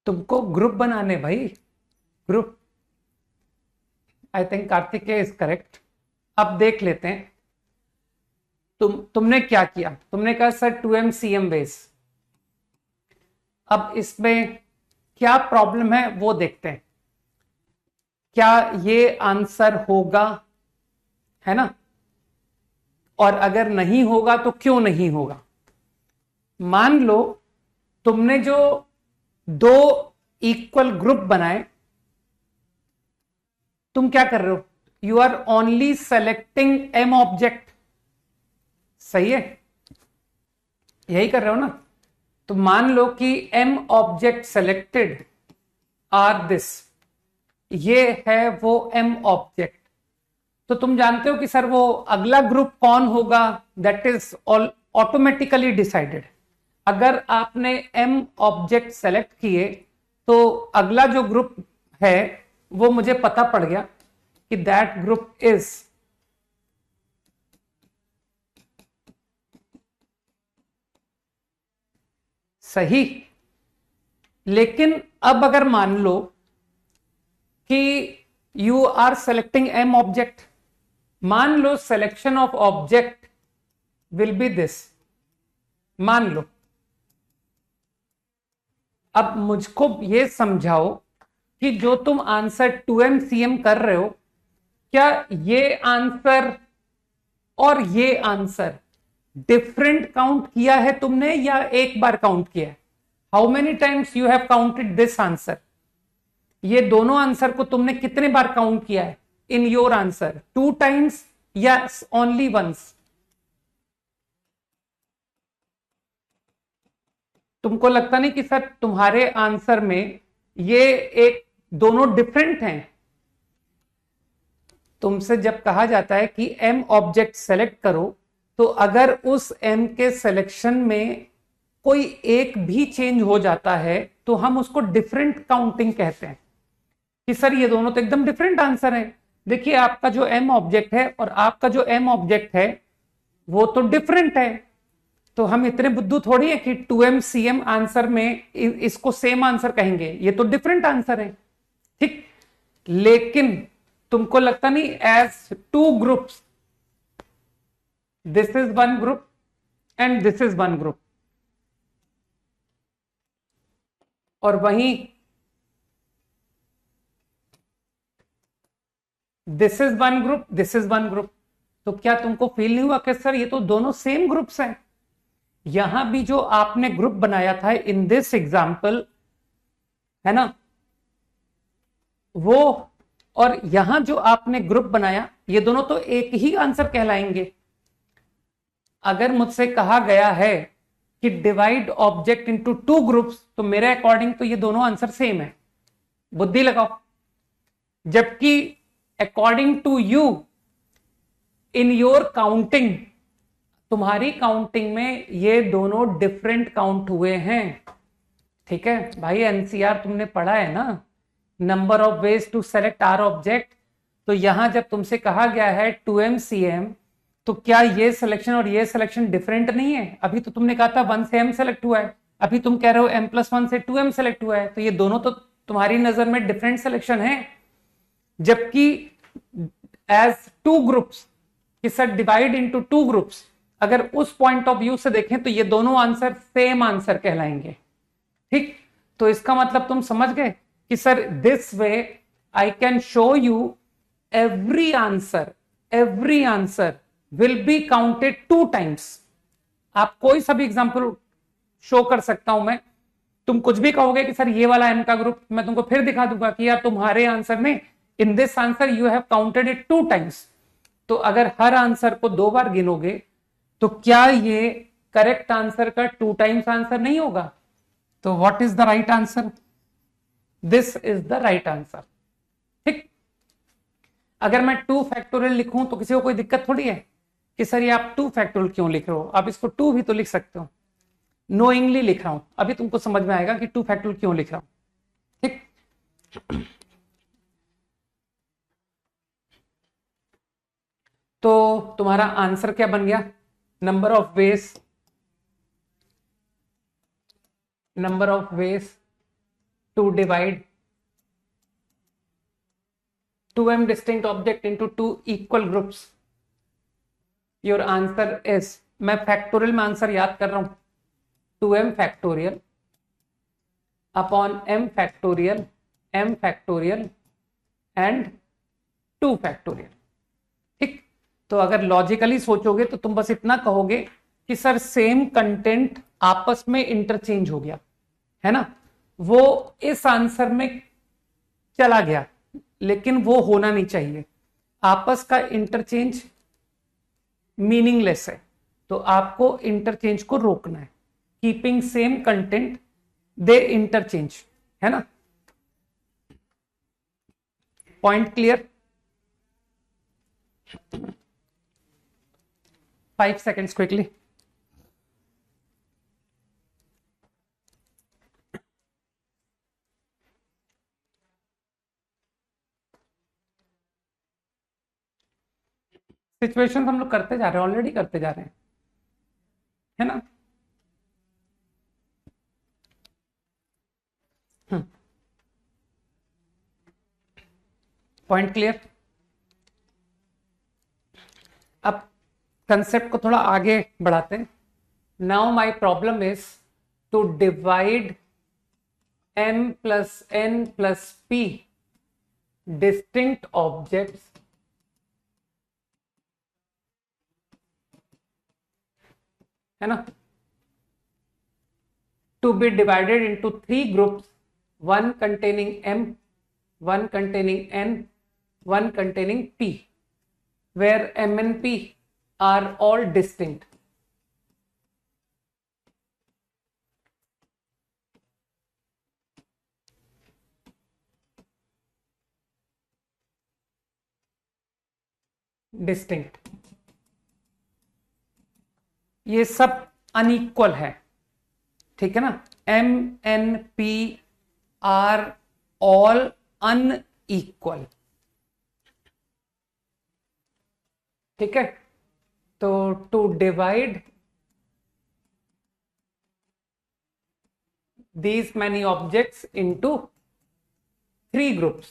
तुमको ग्रुप बनाने भाई, group. I think Kartikeya is correct. अब देख लेते हैं तुमने क्या किया। तुमने कहा सर 2m cm वेज। अब इसमें क्या प्रॉब्लम है वो देखते हैं, क्या ये आंसर होगा, है ना। और अगर नहीं होगा तो क्यों नहीं होगा। मान लो तुमने जो 2 इक्वल ग्रुप बनाए, तुम क्या कर रहे हो, you are only selecting m object, सही है, यही कर रहे हो ना। तो मान लो कि m object selected are this, ये है वो m ऑब्जेक्ट। तो तुम जानते हो कि सर वो अगला ग्रुप कौन होगा, दैट इज ऑटोमेटिकली डिसाइडेड। अगर आपने m ऑब्जेक्ट सेलेक्ट किए तो अगला जो ग्रुप है वो मुझे पता पड़ गया कि दैट ग्रुप इज सही। लेकिन अब अगर मान लो कि you are selecting m object, मान लो selection of object will be this, मान लो। अब मुझको ये समझाओ कि जो तुम आंसर 2m cm कर रहे हो, क्या ये आंसर और ये आंसर डिफरेंट काउंट किया है तुमने या एक बार काउंट किया है? How many times you have counted this answer? ये दोनों आंसर को तुमने कितने बार काउंट किया है इन योर आंसर? 2 टाइम्स या ओनली वंस? तुमको लगता नहीं कि सर तुम्हारे आंसर में ये एक दोनों डिफरेंट हैं? तुमसे जब कहा जाता है कि m ऑब्जेक्ट सेलेक्ट करो, तो अगर उस m के सिलेक्शन में कोई एक भी चेंज हो जाता है तो हम उसको डिफरेंट काउंटिंग कहते हैं कि सर ये दोनों तो एकदम डिफरेंट आंसर है। देखिए आपका जो एम ऑब्जेक्ट है और आपका जो एम ऑब्जेक्ट है वो तो डिफरेंट है, तो हम इतने बुद्धू थोड़ी है कि 2m cm आंसर में इसको सेम आंसर कहेंगे, ये तो डिफरेंट आंसर है। ठीक, लेकिन तुमको लगता नहीं as two groups, this is one group and this is one group, और वहीं this is one group, this is one group, तो क्या तुमको फील नहीं हुआ कि सर ये तो दोनों सेम ग्रुप्स हैं? यहां भी जो आपने ग्रुप बनाया था इन दिस एग्जाम्पल, है ना, वो और यहां जो आपने ग्रुप बनाया, ये दोनों तो एक ही आंसर कहलाएंगे। अगर मुझसे कहा गया है कि divide object into two groups, तो मेरे अकॉर्डिंग तो ये दोनों आंसर सेम है, बुद्धि लगाओ। जबकि according to you, in your counting, तुम्हारी काउंटिंग में ये दोनों डिफरेंट काउंट हुए हैं। ठीक है भाई, एनसीआर तुमने पढ़ा है ना, number of ways to select r object. तो यहां जब तुमसे कहा गया है 2m cm, तो क्या ये सिलेक्शन और ये सिलेक्शन डिफरेंट नहीं है? अभी तो तुमने कहा था 1 से m सेलेक्ट हुआ है, अभी तुम कह रहे हो m+1 से 2m सेलेक्ट हुआ है, तो ये दोनों तो तुम्हारी नजर में डिफरेंट सिलेक्शन है। जबकि as two groups, sir divide into two groups, अगर उस पॉइंट ऑफ व्यू से देखें तो ये दोनों आंसर सेम आंसर कहलाएंगे। ठीक, तो इसका मतलब तुम समझ गए कि sir this way I can show you every answer will be counted 2 times. आप कोई सा भी एग्जांपल शो कर सकता हूं मैं, तुम कुछ भी कहोगे कि सर ये वाला एम का ग्रुप, मैं तुमको फिर दिखा दूंगा कि यार तुम्हारे आंसर में in this answer you have counted it 2 times. तो अगर हर आंसर को 2 बार गिनोगे तो क्या ये करेक्ट आंसर का 2 टाइम्स आंसर नहीं होगा? तो what is the right answer? This is the right answer. ठीक, अगर मैं 2 फैक्टोरियल लिखूं तो किसी को कोई दिक्कत थोड़ी है कि सर ये आप 2 फैक्टोरियल क्यों लिख रहे हो, आप इसको 2 भी तो लिख सकते हो। नोइंगली लिख रहा हूं, अभी तुमको समझ में आएगा कि 2 फैक्टोरियल क्यों लिख रहा हूं। ठीक, तो तुम्हारा आंसर क्या बन गया? Number of ways to divide 2m distinct object into 2 equal groups. Your answer is, मैं फैक्टोरियल में आंसर याद कर रहा हूं, 2m factorial upon m factorial and 2 factorial. ठीक, तो अगर लॉजिकली सोचोगे तो तुम बस इतना कहोगे कि सर सेम कंटेंट आपस में इंटरचेंज हो गया, है ना, वो इस आंसर में चला गया, लेकिन वो होना नहीं चाहिए। आपस का इंटरचेंज मीनिंगलेस है, तो आपको इंटरचेंज को रोकना है। कीपिंग सेम कंटेंट दे इंटरचेंज, है ना। Point clear? 5 seconds quickly. Situation हम लोग करते जा रहे हैं, ऑलरेडी करते जा रहे हैं, है ना। Point clear? अब कंसेप्ट को थोड़ा आगे बढ़ाते हैं। Now my problem is to divide m plus n plus p distinct objects है ना, to be divided into 3 groups, one containing m, one containing n, one containing p, where m and p are all distinct. Distinct, ये सब unequal है, ठीक है ना। m n p are all unequal. ठीक है, तो to divide these many objects into 3 groups,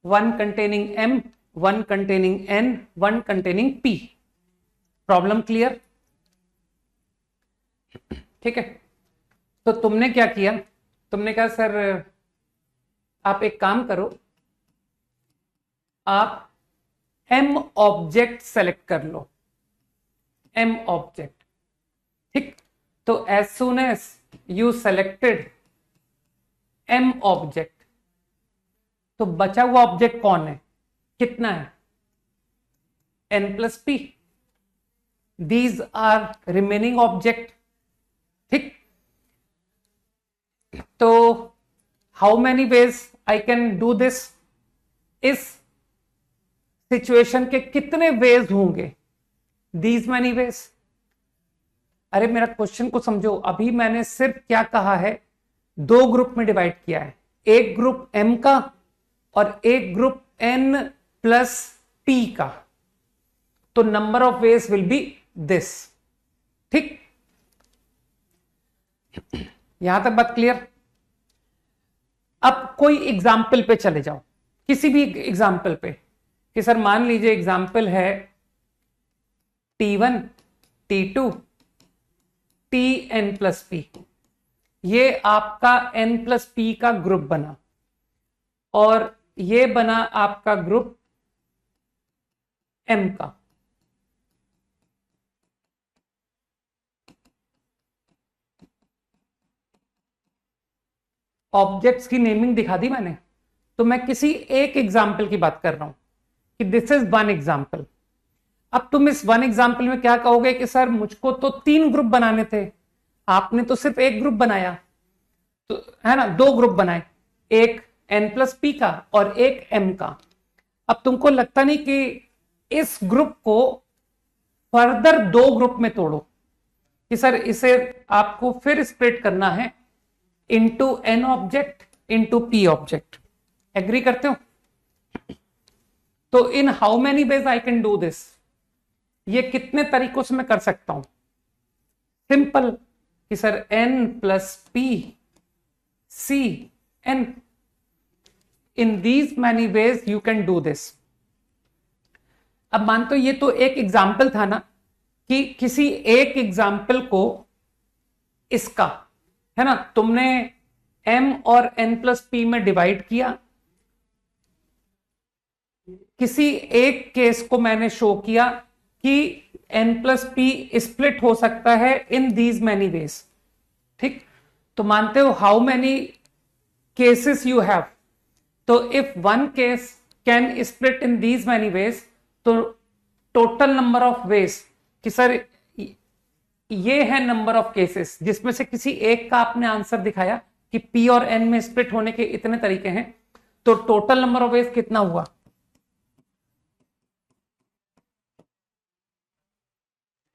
one containing m, one containing n, one containing p. Problem clear? ठीक है, तो तुमने क्या किया, तुमने कहा सर आप एक काम करो, आप m ऑब्जेक्ट सेलेक्ट कर लो, m ऑब्जेक्ट। ठीक, तो as soon as you selected m object, तो बचा हुआ ऑब्जेक्ट कौन है, कितना है, n plus p. These are remaining object. ठीक, तो how many ways I can do this, इस सिचुएशन के कितने वेज होंगे, दीज मैनी वेज। अरे मेरा क्वेश्चन को समझो, अभी मैंने सिर्फ क्या कहा है, 2 ग्रुप में डिवाइड किया है, एक ग्रुप m का और एक ग्रुप n प्लस p का, तो number of veg will be this. ठीक, यहां तक बात क्लियर? अब कोई एग्जाम्पल पे चले जाओ, किसी भी एग्जाम्पल पे, कि सर मान लीजिए एग्जाम्पल है t1 t2 tn plus P, ये आपका n प्लस पी का ग्रुप बना, और ये बना आपका ग्रुप m का। ऑब्जेक्ट्स की नेमिंग दिखा दी मैंने, तो मैं किसी एक एग्जाम्पल की बात कर रहा हूं कि दिस इज वन एग्जाम्पल। अब तुम इस वन एग्जाम्पल में क्या कहोगे कि सर मुझको तो 3 ग्रुप बनाने थे, आपने तो सिर्फ एक ग्रुप बनाया, तो है ना, 2 ग्रुप बनाए, एक n प्लस पी का और एक m का। अब तुमको लगता नहीं कि इस ग्रुप को फर्दर 2 ग्रुप में तोड़ो, कि सर इसे आपको फिर स्प्लिट करना है into n object into p object. Agree करते हो? तो in how many ways I can do this, ये कितने तरीकों से मैं कर सकता हूं? सिंपल, कि sir n plus P C n, in these many ways you can do this. अब मानते हो ये तो एक एग्जाम्पल था ना, कि किसी एक एग्जाम्पल को इसका, है ना, तुमने m और n प्लस p में डिवाइड किया, किसी एक केस को मैंने शो किया कि n प्लस पी स्प्लिट हो सकता है इन दीज मैनी वेज। ठीक, तो मानते हो how many cases you have, तो if one case can split in these many ways, तो टोटल नंबर ऑफ वेज, कि सर ये है नंबर ऑफ केसेस जिसमें से किसी एक का आपने आंसर दिखाया कि p और n में स्प्लिट होने के इतने तरीके हैं, तो टोटल नंबर ऑफ वेज कितना हुआ?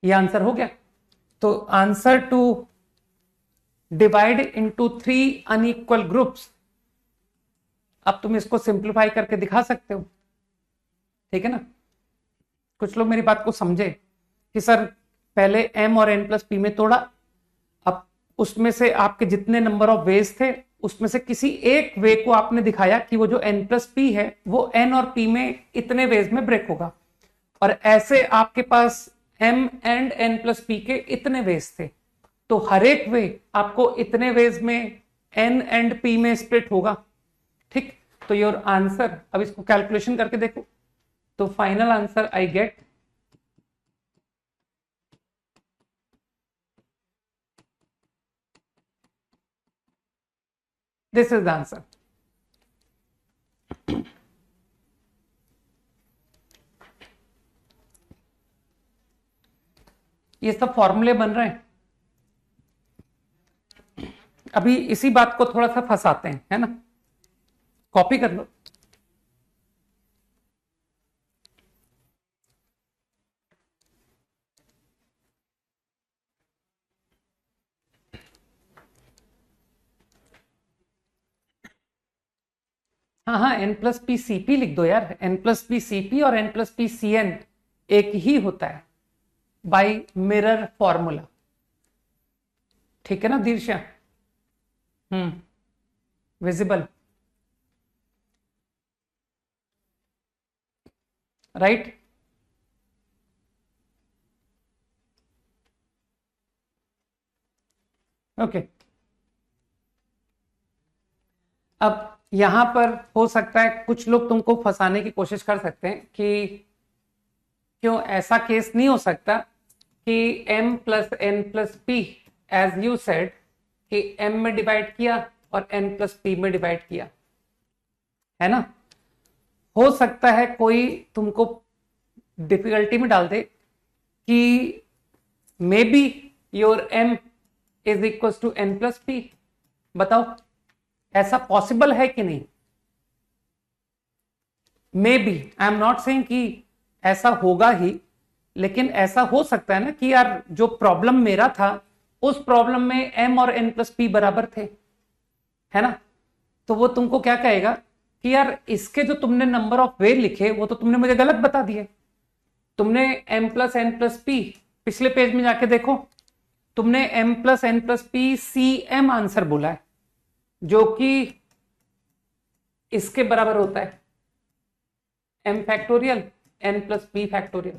ये आंसर हो गया। तो answer to divide into 3 unequal groups, अब तुम इसको सिंप्लीफाई करके दिखा सकते हो। ठीक है ना, कुछ लोग मेरी बात को समझे कि सर पहले m और n प्लस पी में तोड़ा, अब उसमें से आपके जितने नंबर ऑफ वेज थे उसमें से किसी एक वे को आपने दिखाया कि वो जो n प्लस पी है वो n और p में इतने वेज में ब्रेक होगा, और ऐसे आपके पास m and n plus P के इतने वेज थे, तो हर एक वे आपको इतने वेज में n एंड p में स्प्लिट होगा। ठीक, तो योर आंसर, अब इसको कैलकुलेशन करके देखो, तो final answer I get this is the answer. ये सब फॉर्मूले बन रहे हैं, अभी इसी बात को थोड़ा सा फंसाते हैं, है ना, कॉपी कर लो। हाँ हाँ, N plus P C P लिख दो यार, N plus P C P और N plus P C N एक ही होता है बाय मिरर फॉर्मूला। ठीक है ना दीर्षा? Visible, right? ओके, अब यहां पर हो सकता है कुछ लोग तुमको फंसाने की कोशिश कर सकते हैं कि क्यों ऐसा केस नहीं हो सकता कि m plus n plus p, as you said कि m में डिवाइड किया और n प्लस p में डिवाइड किया, है ना? हो सकता है कोई तुमको डिफिकल्टी में डाल दे कि maybe your m is equal to n plus p। बताओ ऐसा पॉसिबल है कि नहीं? Maybe, I am not saying कि ऐसा होगा ही, लेकिन ऐसा हो सकता है ना कि यार जो प्रॉब्लम मेरा था उस प्रॉब्लम में m और n प्लस पी बराबर थे, है ना? तो वो तुमको क्या कहेगा कि यार इसके जो तुमने नंबर ऑफ वे लिखे वो तो तुमने मुझे गलत बता दिए। तुमने m plus n plus p, पिछले पेज में जाके देखो, तुमने m plus n plus P C m answer बोला है, जो कि इसके बराबर होता है m factorial n plus p factorial,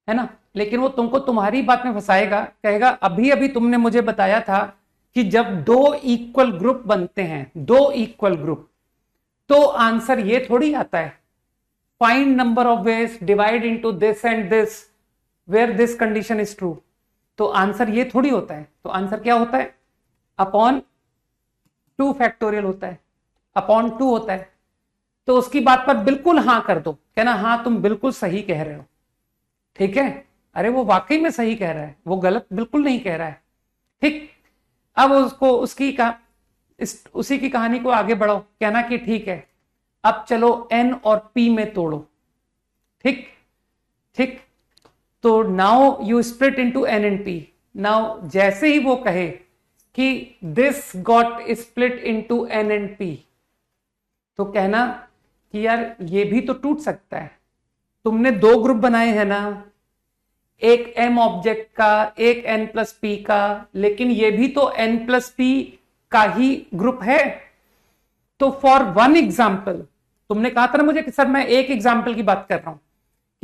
है ना? लेकिन वो तुमको तुम्हारी बात में फंसाएगा, कहेगा अभी अभी तुमने मुझे बताया था कि जब दो इक्वल ग्रुप बनते हैं, दो इक्वल ग्रुप, तो आंसर ये थोड़ी आता है find number of ways divide into this and this where this condition is true. तो आंसर ये थोड़ी होता है, तो आंसर क्या होता है? अपॉन 2 फैक्टोरियल होता है, अपॉन 2 होता है। तो उसकी बात पर बिल्कुल हाँ कर दो, कहना हाँ तुम बिल्कुल सही कह रहे हो, ठीक है? अरे वो वाकई में सही कह रहा है, वो गलत बिल्कुल नहीं कह रहा है, ठीक? अब उसको उसी की कहानी को आगे बढ़ाओ, कहना कि ठीक है अब चलो n और p में तोड़ो, ठीक ठीक। तो now you split into n and p। Now जैसे ही वो कहे कि this got split into n and p, तो कहना कि यार ये भी तो टूट सकता है, तुमने दो ग्रुप बनाए हैं ना, एक m ऑब्जेक्ट का, एक n प्लस पी का, लेकिन ये भी तो n प्लस पी का ही ग्रुप है। तो फॉर वन एग्जाम्पल, तुमने कहा था ना मुझे कि सर मैं एक एग्जाम्पल की बात कर रहा हूं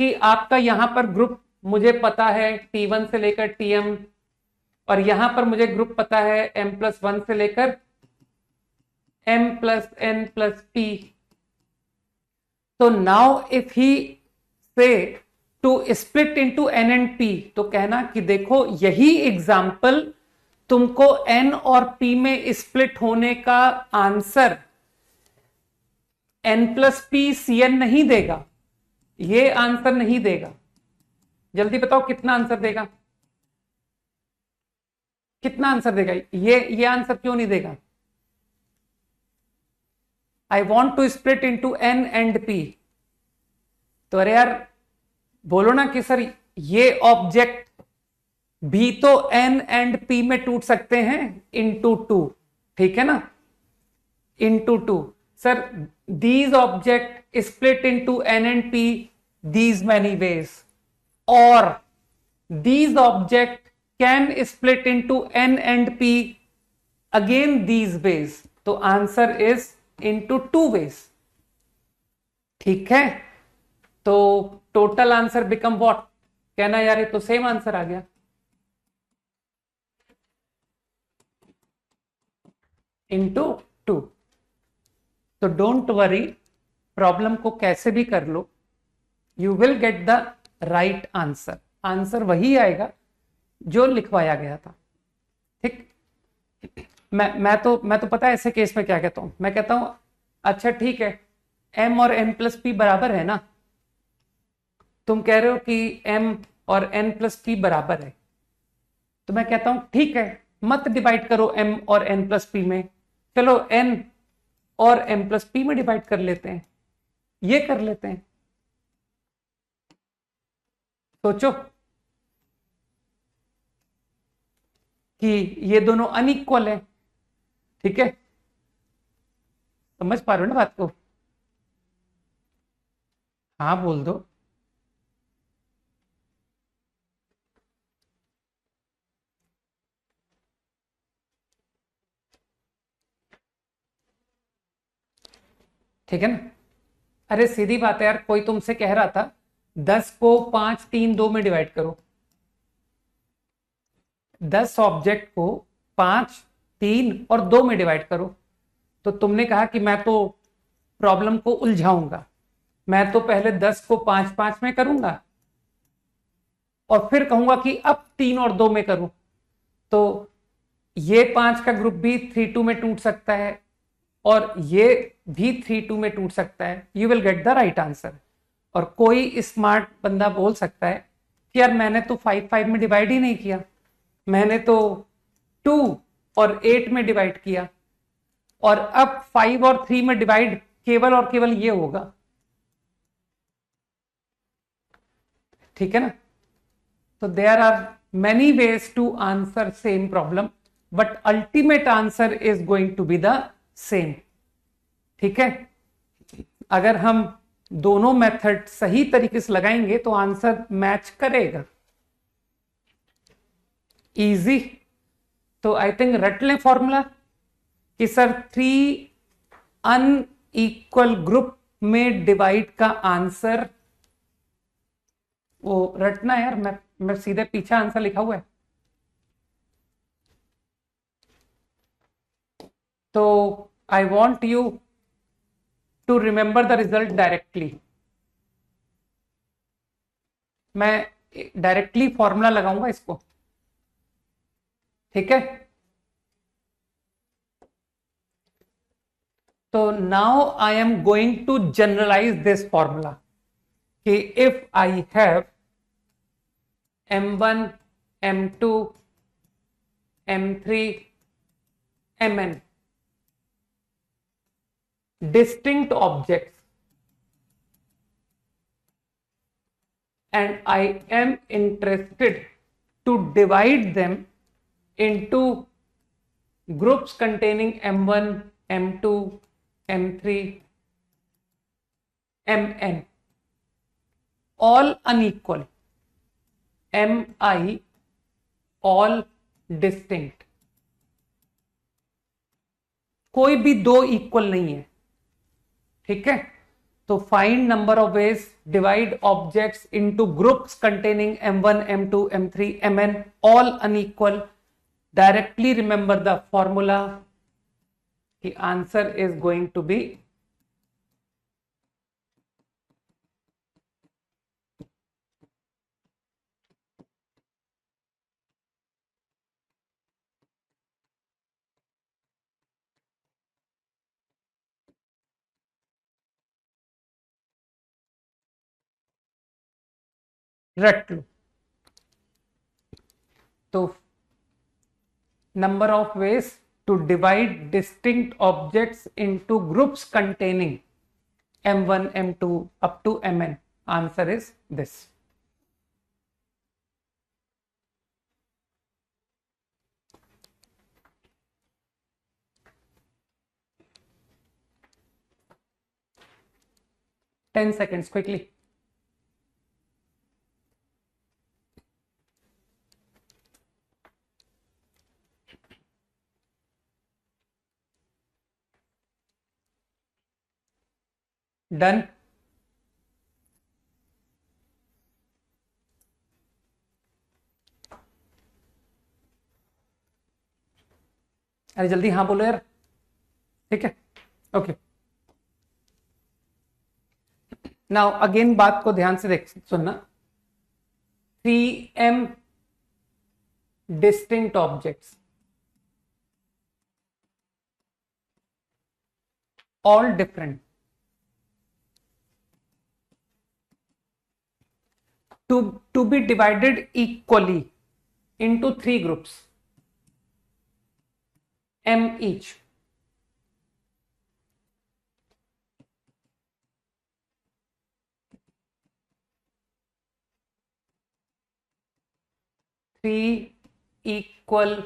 कि आपका यहां पर ग्रुप मुझे पता है T1 से लेकर Tm, और यहां पर मुझे ग्रुप पता है m प्लस 1 से लेकर m plus n plus p। तो now if he say to split into n and p, तो कहना कि देखो यही एग्जाम्पल तुमको n और p में स्प्लिट होने का answer n plus P C n नहीं देगा, ये आंसर नहीं देगा। जल्दी बताओ कितना आंसर देगा, कितना आंसर देगा? ये आंसर क्यों नहीं देगा? I want to split into n and p। तो अरे यार बोलो ना कि सर ये ऑब्जेक्ट भी तो n एंड p में टूट सकते हैं इंटू 2, ठीक है ना? Into 2। Sir these object split into n and p these many ways, or these object can split into n and p again these ways। तो आंसर इज into 2 ways, ठीक है? तो टोटल आंसर बिकम व्हाट? कहना यार ये तो same answer आ गया, into 2। तो डोंट वरी, प्रॉब्लम को कैसे भी कर लो, you will get the right answer. Answer वही आएगा जो लिखवाया गया था, ठीक? मैं तो पता है ऐसे केस में क्या कहता हूं, मैं कहता हूं अच्छा ठीक है m और n प्लस पी बराबर है ना, तुम कह रहे हो कि m और n प्लस पी बराबर है, तो मैं कहता हूं ठीक है मत डिवाइड करो m और n प्लस पी में, चलो n और m प्लस पी में डिवाइड कर लेते हैं, ये कर लेते हैं। सोचो कि ये दोनों अनइक्वल है, ठीक है? समझ पा रहे हो ना बात को? हाँ बोल दो। ठीक है ना? अरे सीधी बात है यार, कोई तुमसे कह रहा था 10 को 5 3 2 में डिवाइड करो। 10 ऑब्जेक्ट को 5 3 और 2 में डिवाइड करो। तो तुमने कहा कि मैं तो प्रॉब्लम को उलझाऊंगा, मैं तो पहले 10 को 5 5 में करूंगा और फिर कहूंगा कि अब 3 और 2 में करूं। तो ये 5 का ग्रुप भी 3 2 में टूट सकता है और ये भी 3 2 में टूट सकता है। You will get the right answer. और कोई स्मार्ट बंदा बोल सकता है कि यार मैंने तो 5 5 में डिवाइड ही नहीं किया, मैंने तो 2 और 8 में डिवाइड किया, और अब 5 और 3 में डिवाइड केवल और केवल ये होगा। ठीक है ना? तो there are many ways to answer same problem, but ultimate answer is going to be the same. ठीक है? अगर हम दोनों मेथड सही तरीके से लगाएंगे तो आंसर मैच करेगा। इजी। तो आई थिंक रट लें फॉर्मूला कि सर 3 अनइक्वल ग्रुप में डिवाइड का आंसर, वो रटना यार, मैं सीधे पीछे आंसर लिखा हुआ है। तो I want you to remember the result directly. मैं डायरेक्टली फॉर्मूला लगाऊंगा इसको। ठीक है? तो now I am going to generalize this formula कि if I have m1 m2 m3 mn distinct objects and I am interested to divide them into groups containing m1 m2 m3 mn all unequal, mi all distinct, कोई भी दो equal नहीं है। ठीक है? तो find number of ways divide objects into groups containing m1 m2 m3 mn all unequal. Directly remember the formula कि answer is going to be रट लो। तो number of ways to divide distinct objects into groups containing m1 m2 up to mn. Answer is this. Ten seconds quickly. Done. अरे जल्दी हाँ बोलो यार। ठीक है? ओके। नाउ अगेन बात को ध्यान से देख सुनना। 3m distinct objects, all different, to be divided equally into 3 groups, m each. Three equal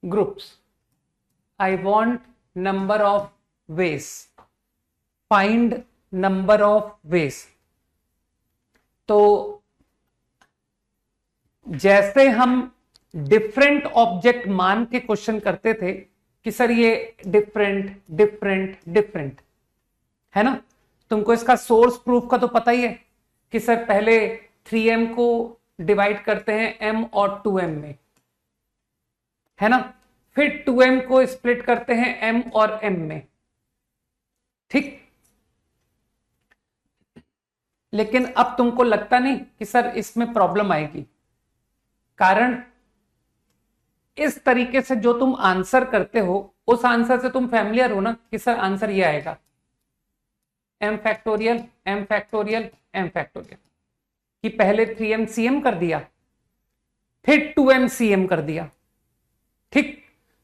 groups. I want number of ways. Find number of veg. तो जैसे हम डिफरेंट ऑब्जेक्ट मान के क्वेश्चन करते थे कि सर ये डिफरेंट डिफरेंट डिफरेंट है ना, तुमको इसका सोर्स प्रूफ का तो पता ही है कि सर पहले 3m को डिवाइड करते हैं m और 2m में, है ना, फिर 2m को स्प्लिट करते हैं m और m में, ठीक। लेकिन अब तुमको लगता नहीं कि सर इसमें प्रॉब्लम आएगी, कारण इस तरीके से जो तुम आंसर करते हो उस आंसर से तुम फैमिलियर हो ना कि सर आंसर ये आएगा m factorial m factorial m factorial, कि पहले 3m cm कर दिया फिर 2m cm कर दिया, ठीक।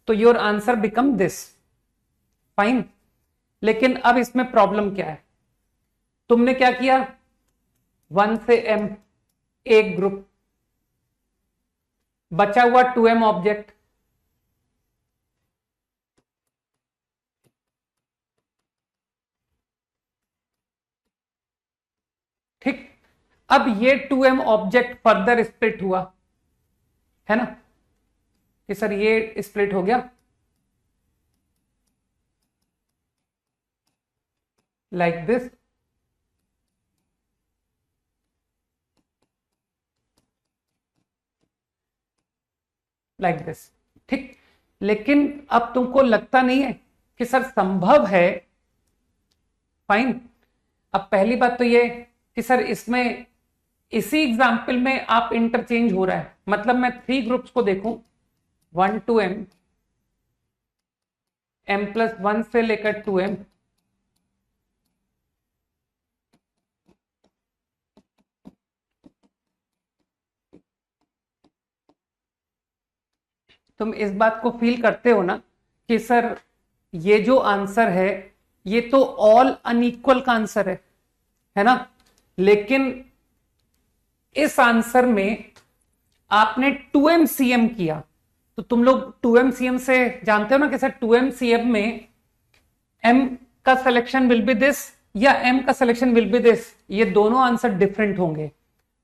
तो your answer become this, fine. लेकिन अब इसमें प्रॉब्लम क्या है, तुमने क्या किया, 1 से m एक ग्रुप, बचा हुआ 2m ऑब्जेक्ट, ठीक। अब ये 2m ऑब्जेक्ट फर्दर स्प्लिट हुआ, है ना, कि सर ये स्प्लिट हो गया लाइक दिस, लाइक दिस, ठीक। लेकिन अब तुमको लगता नहीं है कि सर संभव है, फाइन। अब पहली बात तो ये कि सर इसमें इसी एग्जाम्पल में आप इंटरचेंज हो रहा है, मतलब मैं 3 ग्रुप्स को देखूं 1 to m, m+1 से लेकर 2m, तुम इस बात को फील करते हो ना कि सर ये जो आंसर है ये तो ऑल अनइक्वल का आंसर है ना, लेकिन इस आंसर में आपने 2m cm किया, तो तुम लोग 2m cm से जानते हो ना कि सर 2m cm में m का सिलेक्शन विल बी दिस या m का सिलेक्शन विल बी दिस, ये दोनों आंसर डिफरेंट होंगे।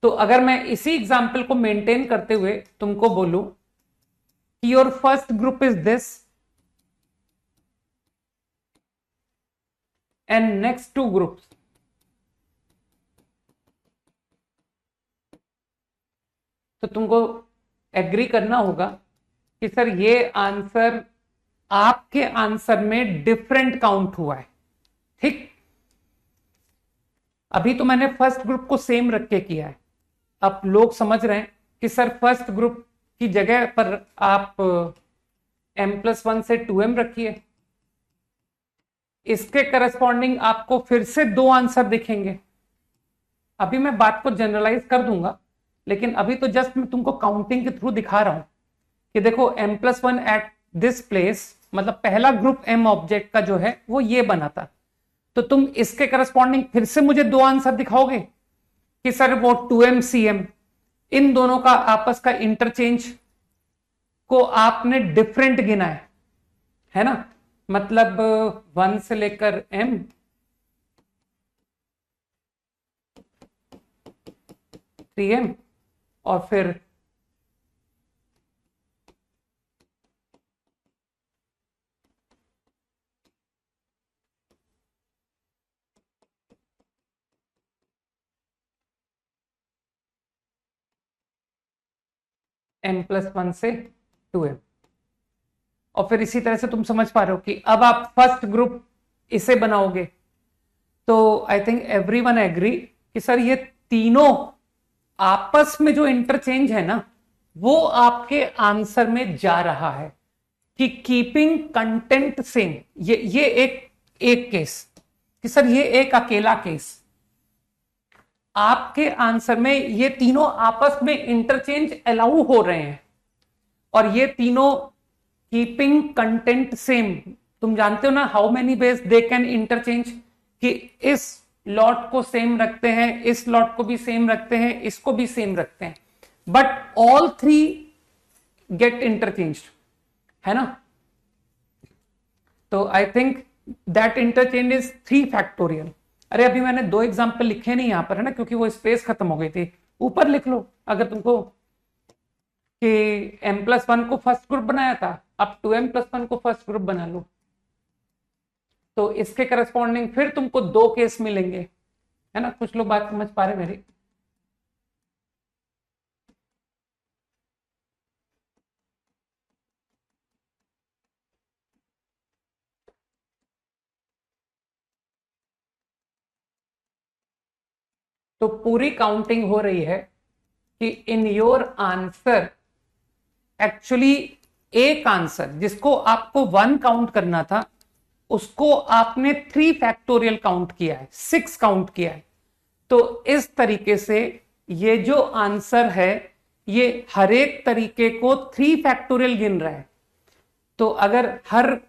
तो अगर मैं इसी एग्जाम्पल को मेंटेन करते हुए तुमको बोलूं कि your first group is this and next 2 groups, तो तुमको एग्री करना होगा कि सर ये आंसर आपके आंसर में डिफरेंट काउंट हुआ है, ठीक। अभी तो मैंने फर्स्ट ग्रुप को सेम रख के किया है, अब लोग समझ रहे हैं कि सर फर्स्ट ग्रुप की जगह पर आप m+1 से 2m रखिए, इसके करस्पॉन्डिंग आपको फिर से 2 आंसर दिखेंगे। अभी मैं बात को जनरलाइज कर दूंगा, लेकिन अभी तो जस्ट मैं तुमको काउंटिंग के थ्रू दिखा रहा हूं कि देखो m+1 एट दिस प्लेस, मतलब पहला ग्रुप m ऑब्जेक्ट का जो है वो ये बना था, तो तुम इसके करस्पॉन्डिंग फिर से मुझे 2 आंसर दिखाओगे कि सर वो 2m cm, इन दोनों का आपस का इंटरचेंज को आपने डिफरेंट गिना है ना, मतलब 1 से लेकर m, m और फिर m+1 से 2m, और फिर इसी तरह से तुम समझ पा रहे हो कि अब आप फर्स्ट ग्रुप इसे बनाओगे, तो आई थिंक एवरीवन एग्री कि सर ये तीनों आपस में जो इंटरचेंज है ना वो आपके आंसर में जा रहा है, कि कीपिंग कंटेंट सेम। ये एक केस कि सर ये एक अकेला केस, आपके आंसर में ये तीनों आपस में इंटरचेंज अलाउ हो रहे हैं और ये तीनों कीपिंग कंटेंट सेम। तुम जानते हो ना how many veg they can interchange, कि इस लॉट को सेम रखते हैं, इस लॉट को भी सेम रखते हैं, इसको भी सेम रखते हैं, बट ऑल 3 गेट इंटरचेंज, है ना। तो I think that interchange is 3 factorial. अरे अभी मैंने 2 एग्जाम्पल लिखे नहीं यहां पर, है ना, क्योंकि वो स्पेस खत्म हो गई थी। ऊपर लिख लो अगर तुमको कि m+1 को फर्स्ट ग्रुप बनाया था, अब 2m+1 को फर्स्ट ग्रुप बना लो, तो इसके करस्पॉन्डिंग फिर तुमको 2 केस मिलेंगे, है ना। कुछ लोग बात समझ पा रहे मेरी? तो पूरी काउंटिंग हो रही है कि इन योर आंसर एक्चुअली एक आंसर जिसको आपको 1 काउंट करना था उसको आपने 3 फैक्टोरियल काउंट किया है, 6 काउंट किया है। तो इस तरीके से ये जो आंसर है ये हर एक तरीके को 3 फैक्टोरियल गिन रहा है। तो अगर हर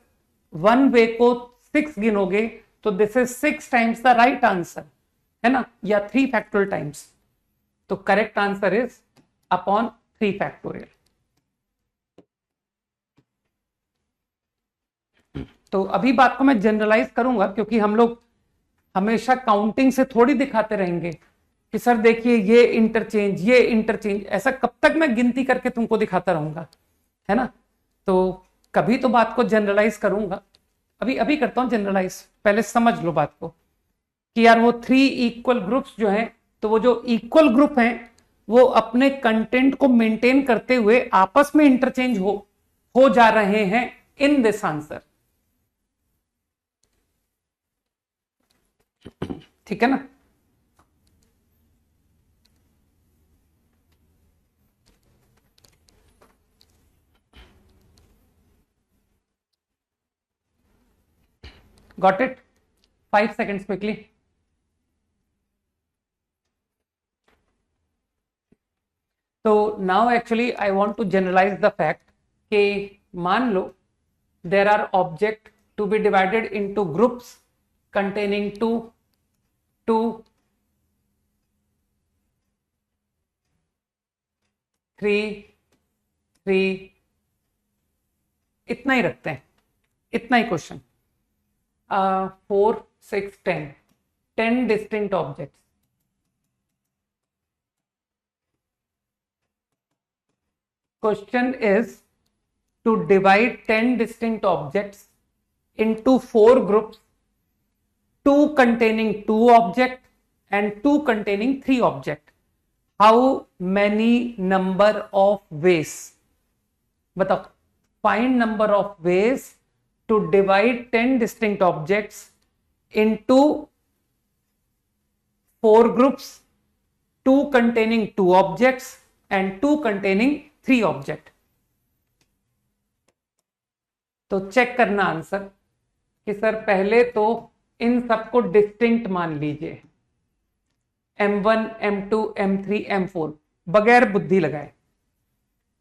1 वे को 6 गिनोगे तो this is 6 times the right answer, है ना, या 3 फैक्टोरियल टाइम्स। तो correct answer is upon 3 factorial. तो अभी बात को मैं जनरलाइज करूंगा क्योंकि हम लोग हमेशा काउंटिंग से थोड़ी दिखाते रहेंगे कि सर देखिए ये इंटरचेंज, ऐसा कब तक मैं गिनती करके तुमको दिखाता रहूंगा, है ना। तो कभी तो बात को जनरलाइज करूंगा, अभी करता हूं जनरलाइज। पहले समझ लो बात को कि यार वो 3 इक्वल ग्रुप्स जो हैं, तो वो जो इक्वल ग्रुप हैं वो अपने कंटेंट को मेंटेन करते हुए आपस में इंटरचेंज हो जा रहे हैं इन दिस आंसर। ठीक है ना। Got it? 5 seconds quickly. तो now actually I want to generalize the fact कि मान लो there are object to be divided into groups containing 2, 3, इतना ही रखते हैं, इतना ही question. 4, 6, 10 distinct objects. Question is to divide 10 distinct objects into 4 groups, 2 containing 2 objects and 2 containing 3 objects. How many number of ways? बताओ, find number of ways to divide 10 distinct objects into 4 groups, 2 containing 2 objects and 2 containing 3 objects. तो check करना answer कि sir पहले तो इन सबको distinct मान लीजिए, m1, m2, m3, m4 बगैर बुद्धि लगाए।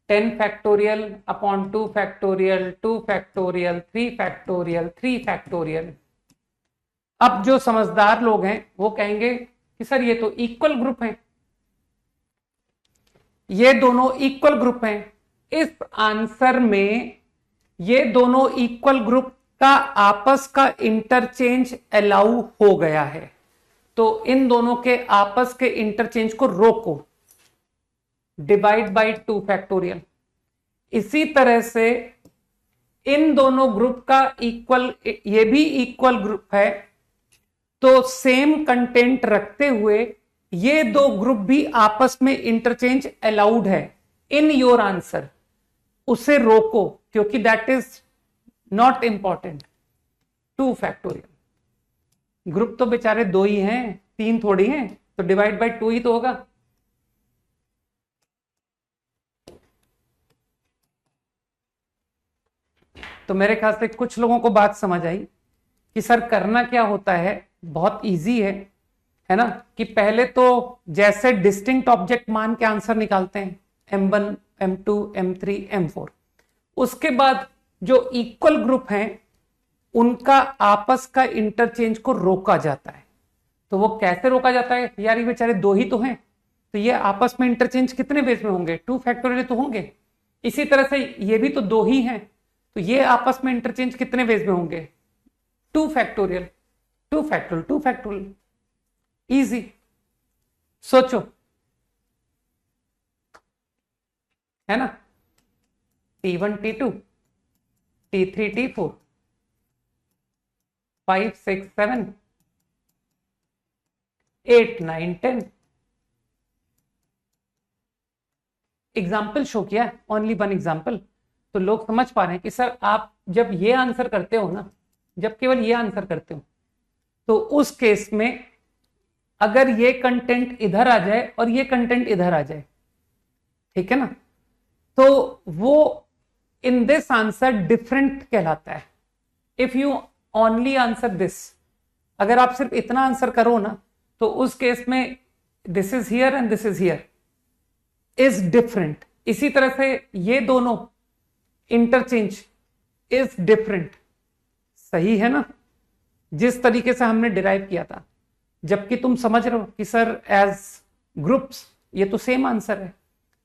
10 factorial upon 2 factorial, 2 factorial, 3 factorial, 3 factorial. अब जो समझदार लोग हैं वो कहेंगे कि सर ये तो इक्वल ग्रुप हैं, ये दोनों इक्वल ग्रुप हैं, इस आंसर में ये दोनों इक्वल ग्रुप का आपस का इंटरचेंज अलाउ हो गया है, तो इन दोनों के आपस के इंटरचेंज को रोको, डिवाइड बाय 2 फैक्टोरियल। इसी तरह से इन दोनों ग्रुप का इक्वल, ये भी इक्वल ग्रुप है, तो सेम कंटेंट रखते हुए ये 2 ग्रुप भी आपस में इंटरचेंज अलाउड है इन योर आंसर, उसे रोको क्योंकि that is not important. 2 factorial, group तो बेचारे 2 ही हैं, 3 थोड़ी हैं, तो डिवाइड बाय 2 ही तो होगा। तो मेरे ख्याल से कुछ लोगों को बात समझ आई कि सर करना क्या होता है, बहुत इजी है ना, कि पहले तो जैसे डिस्टिंक्ट ऑब्जेक्ट मान के आंसर निकालते हैं, m1, m2, m3, m4, उसके बाद जो इक्वल ग्रुप हैं उनका आपस का इंटरचेंज को रोका जाता है। तो वो कैसे रोका जाता है? यार ये बेचारे 2 ही तो हैं, तो ये आपस में इंटरचेंज कितने बेस में होंगे? 2 फैक्टोरियल तो होंगे। इसी तरह से ये भी तो 2 ही हैं, तो ये आपस में इंटरचेंज कितने बेस में होंगे? 2 फैक्टोरियल, 2 फैक्टोरियल, 2 फैक्टोरियल, इजी। सोचो, है ना, T1 T2 T3 T4 5 6 7 8 9 10। Example show किया, ओनली वन एग्जाम्पल। तो लोग समझ पा रहे हैं कि सर आप जब ये आंसर करते हो ना, जब केवल ये आंसर करते हो, तो उस केस में अगर ये कंटेंट इधर आ जाए और ये कंटेंट इधर आ जाए, ठीक है ना, तो वो इन दिस आंसर डिफरेंट कहलाता है। If you only answer this, अगर आप सिर्फ इतना आंसर करो ना, तो उस केस में this is here and this is here is different. इसी तरह से ये दोनों इंटरचेंज इज डिफरेंट। सही है ना, जिस तरीके से हमने डिराइव किया था। जबकि तुम समझ रहे हो कि सर एज ग्रुप्स ये तो सेम आंसर है,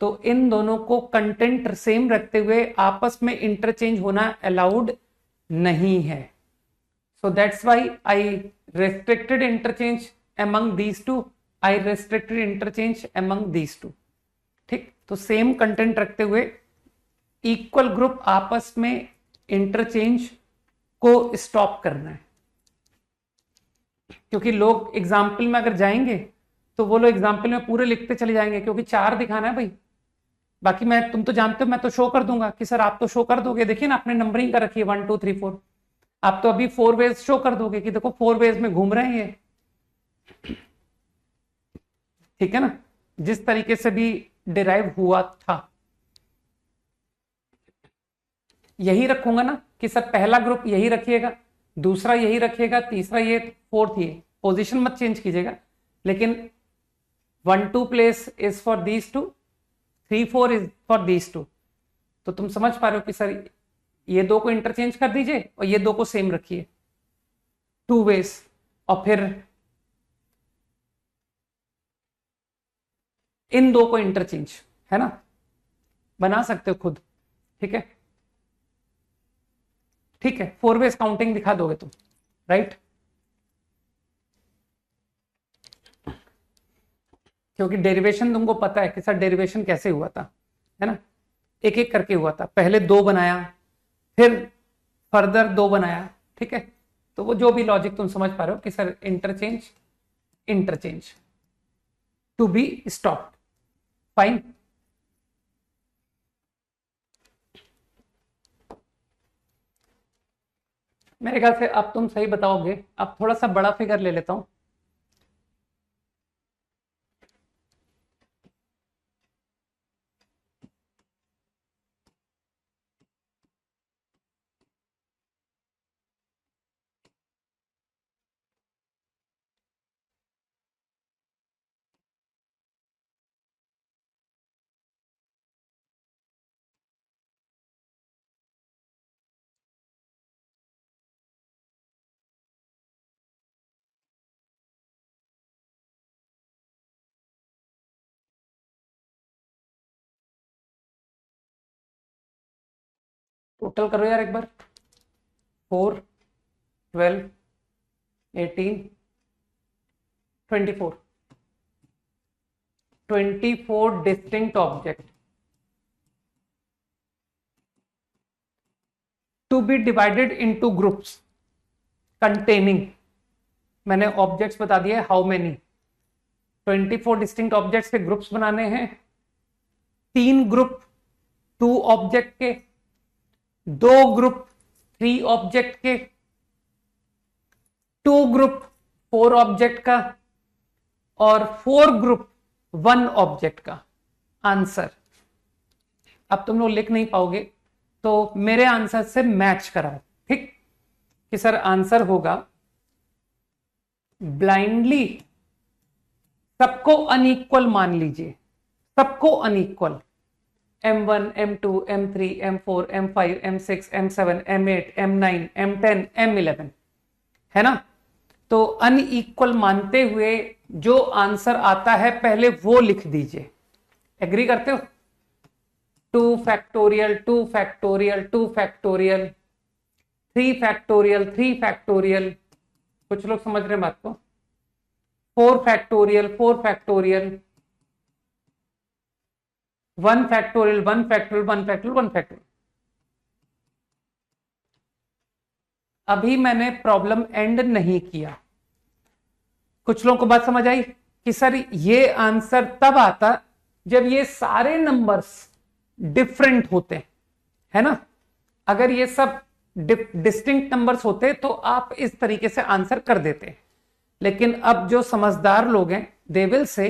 तो इन दोनों को कंटेंट सेम रखते हुए आपस में इंटरचेंज होना अलाउड नहीं है। So that's why I restricted interchange among these two, I restricted interchange among these two। ठीक, तो सेम कंटेंट रखते हुए इक्वल ग्रुप आपस में इंटरचेंज को स्टॉप करना है। क्योंकि लोग एग्जाम्पल में अगर जाएंगे तो वो लोग एग्जाम्पल में पूरे लिखते चले जाएंगे, क्योंकि 4 दिखाना है भाई। बाकी मैं, तुम तो जानते हो, मैं तो शो कर दूंगा कि सर आप तो शो कर दोगे, देखिए ना आपने नंबरिंग कर रखी है 1 2 3 4, आप तो अभी 4 वेज शो कर दोगे कि देखो 4 वेज में घूम रहे हैं, ठीक है ना, जिस तरीके से भी डिराइव हुआ था। यही रखूंगा ना कि सर पहला ग्रुप यही रखिएगा, दूसरा यही रखिएगा, तीसरा ये, फोर्थ ये, पोजीशन मत चेंज कीजिएगा, लेकिन 1 2 place is for these two, 3 4 is for these two. तो तुम समझ पा रहे हो कि सर ये 2 को इंटरचेंज कर दीजिए और ये 2 को सेम रखिए, 2 वेज, और फिर इन 2 को इंटरचेंज, है ना, बना सकते हो खुद। ठीक है, ठीक है, 4 वेज काउंटिंग दिखा दोगे तुम, राइट। क्योंकि डेरिवेशन तुमको पता है कि सर डेरिवेशन कैसे हुआ था, है ना, एक एक करके हुआ था। पहले 2 बनाया, फिर फर्दर 2 बनाया, ठीक है। तो वो जो भी लॉजिक तुम समझ पा रहे हो कि sir interchange, interchange to be stopped, fine. मेरे ख्याल से अब तुम सही बताओगे। अब थोड़ा सा बड़ा फिगर ले लेता हूं। टोटल करो यार एक बार, 4 12 18 24 24 distinct object to be divided into groups containing, मैंने ऑब्जेक्ट्स बता दिए हाउ मेनी, 24 डिस्टिंक्ट ऑब्जेक्ट्स के ग्रुप्स बनाने हैं। 3 ग्रुप 2 ऑब्जेक्ट के, 2 ग्रुप 3 ऑब्जेक्ट के, 2 ग्रुप 4 ऑब्जेक्ट का, और 4 ग्रुप 1 ऑब्जेक्ट का। आंसर अब तुम लोग लिख नहीं पाओगे, तो मेरे आंसर से मैच कराओ, ठीक, कि सर आंसर होगा ब्लाइंडली सबको अनइक्वल मान लीजिए, सबको unequal, M1 M2 M3 M4 M5 M6 M7 M8 M9 M10 M11, है ना। तो अनइक्वल मानते हुए जो आंसर आता है पहले वो लिख दीजिए। एग्री करते हो? 2 फैक्टोरियल 2 फैक्टोरियल 2 फैक्टोरियल 3 फैक्टोरियल, कुछ लोग समझ रहे हैं बात को, 4 factorial, 1 factorial, 1 factorial, 1 factorial, 1 factorial, 1 factorial. अभी मैंने प्रॉब्लम एंड नहीं किया। कुछ लोगों को बात समझ आई कि सर ये आंसर तब आता जब ये सारे नंबर्स डिफरेंट होते, है ना। अगर ये सब डिस्टिंक्ट नंबर्स होते तो आप इस तरीके से आंसर कर देते। लेकिन अब जो समझदार लोग हैं दे विल से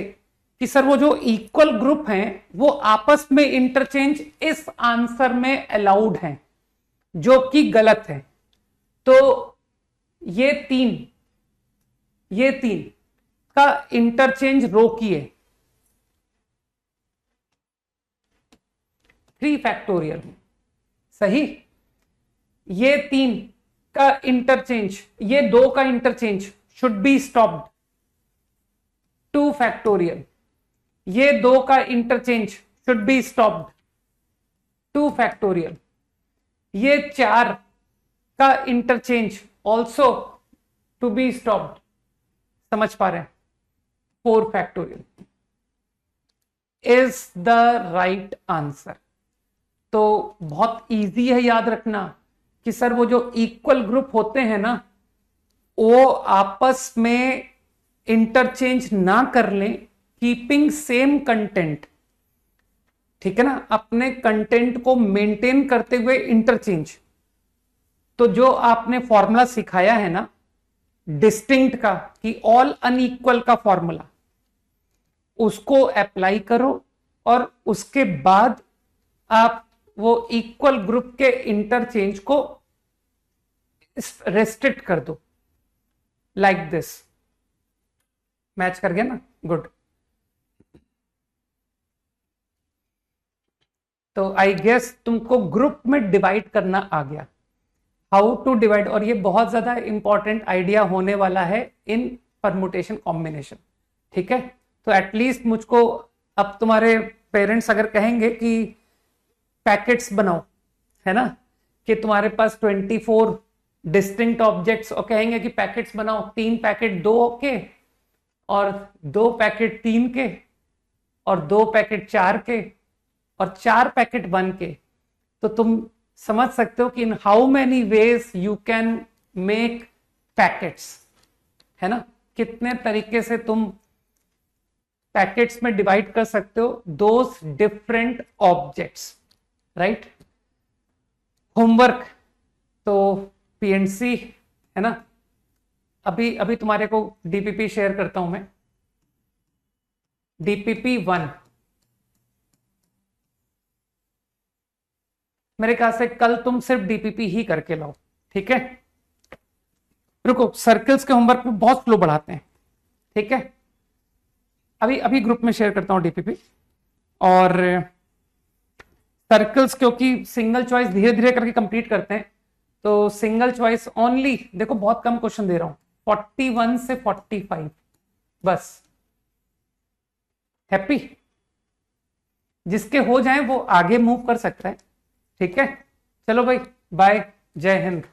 कि सर वो जो इक्वल ग्रुप हैं वो आपस में इंटरचेंज इस आंसर में अलाउड हैं, जो कि गलत है। तो ये तीन का इंटरचेंज रोकिए। 3 फैक्टोरियल सही, ये 3 का इंटरचेंज, ये 2 का interchange should be stopped. 2 factorial, ये 2 का interchange should be stopped. 2 factorial, ये 4 का interchange also to be stopped. समझ पा रहे हैं? 4 factorial is the right answer. तो बहुत इजी है याद रखना कि सर वो जो इक्वल ग्रुप होते हैं ना वो आपस में इंटरचेंज ना कर लें, कीपिंग सेम कंटेंट, ठीक है ना, अपने कंटेंट को मेंटेन करते हुए इंटरचेंज। तो जो आपने फॉर्मूला सिखाया है ना डिस्टिंक्ट का, कि ऑल अनइक्वल का फॉर्मूला, उसको अप्लाई करो और उसके बाद आप वो इक्वल ग्रुप के इंटरचेंज को रेस्ट्रिक्ट कर दो, लाइक दिस। मैच कर गया ना, गुड। तो आई गेस तुमको ग्रुप में डिवाइड करना आ गया, हाउ टू डिवाइड। और ये बहुत ज्यादा इंपॉर्टेंट आइडिया होने वाला है इन परमुटेशन कॉम्बिनेशन, ठीक है। तो एटलीस्ट मुझको अब तुम्हारे पेरेंट्स अगर कहेंगे कि पैकेट्स बनाओ, है ना, कि तुम्हारे पास 24 डिस्टिंक्ट ऑब्जेक्ट्स, और कहेंगे कि पैकेट्स बनाओ, 3 पैकेट 2 के, और 2 पैकेट 3 के, और 2 पैकेट 4 के, और 4 पैकेट 1 के। तो तुम समझ सकते हो कि इन how many veg you can make packets, है ना, कितने तरीके से तुम पैकेट्स में डिवाइड कर सकते हो दोस डिफरेंट ऑब्जेक्ट्स, राइट। होमवर्क तो पीएनसी, है ना। अभी तुम्हारे को डीपीपी शेयर करता हूं मैं, डीपीपी 1। मेरे ख्याल से कल तुम सिर्फ डीपीपी ही करके लाओ, ठीक है। रुको, सर्कल्स के होमवर्क में बहुत स्लो बढ़ाते हैं, ठीक है। अभी ग्रुप में शेयर करता हूं डीपीपी। और सर्कल्स क्योंकि सिंगल चॉइस धीरे धीरे करके कंप्लीट करते हैं, तो सिंगल चॉइस ओनली, देखो बहुत कम क्वेश्चन दे रहा हूं, 41 से 45 बस। हैप्पी? जिसके हो जाए वो आगे मूव कर सकता है, ठीक है। चलो भाई, बाय, जय हिंद।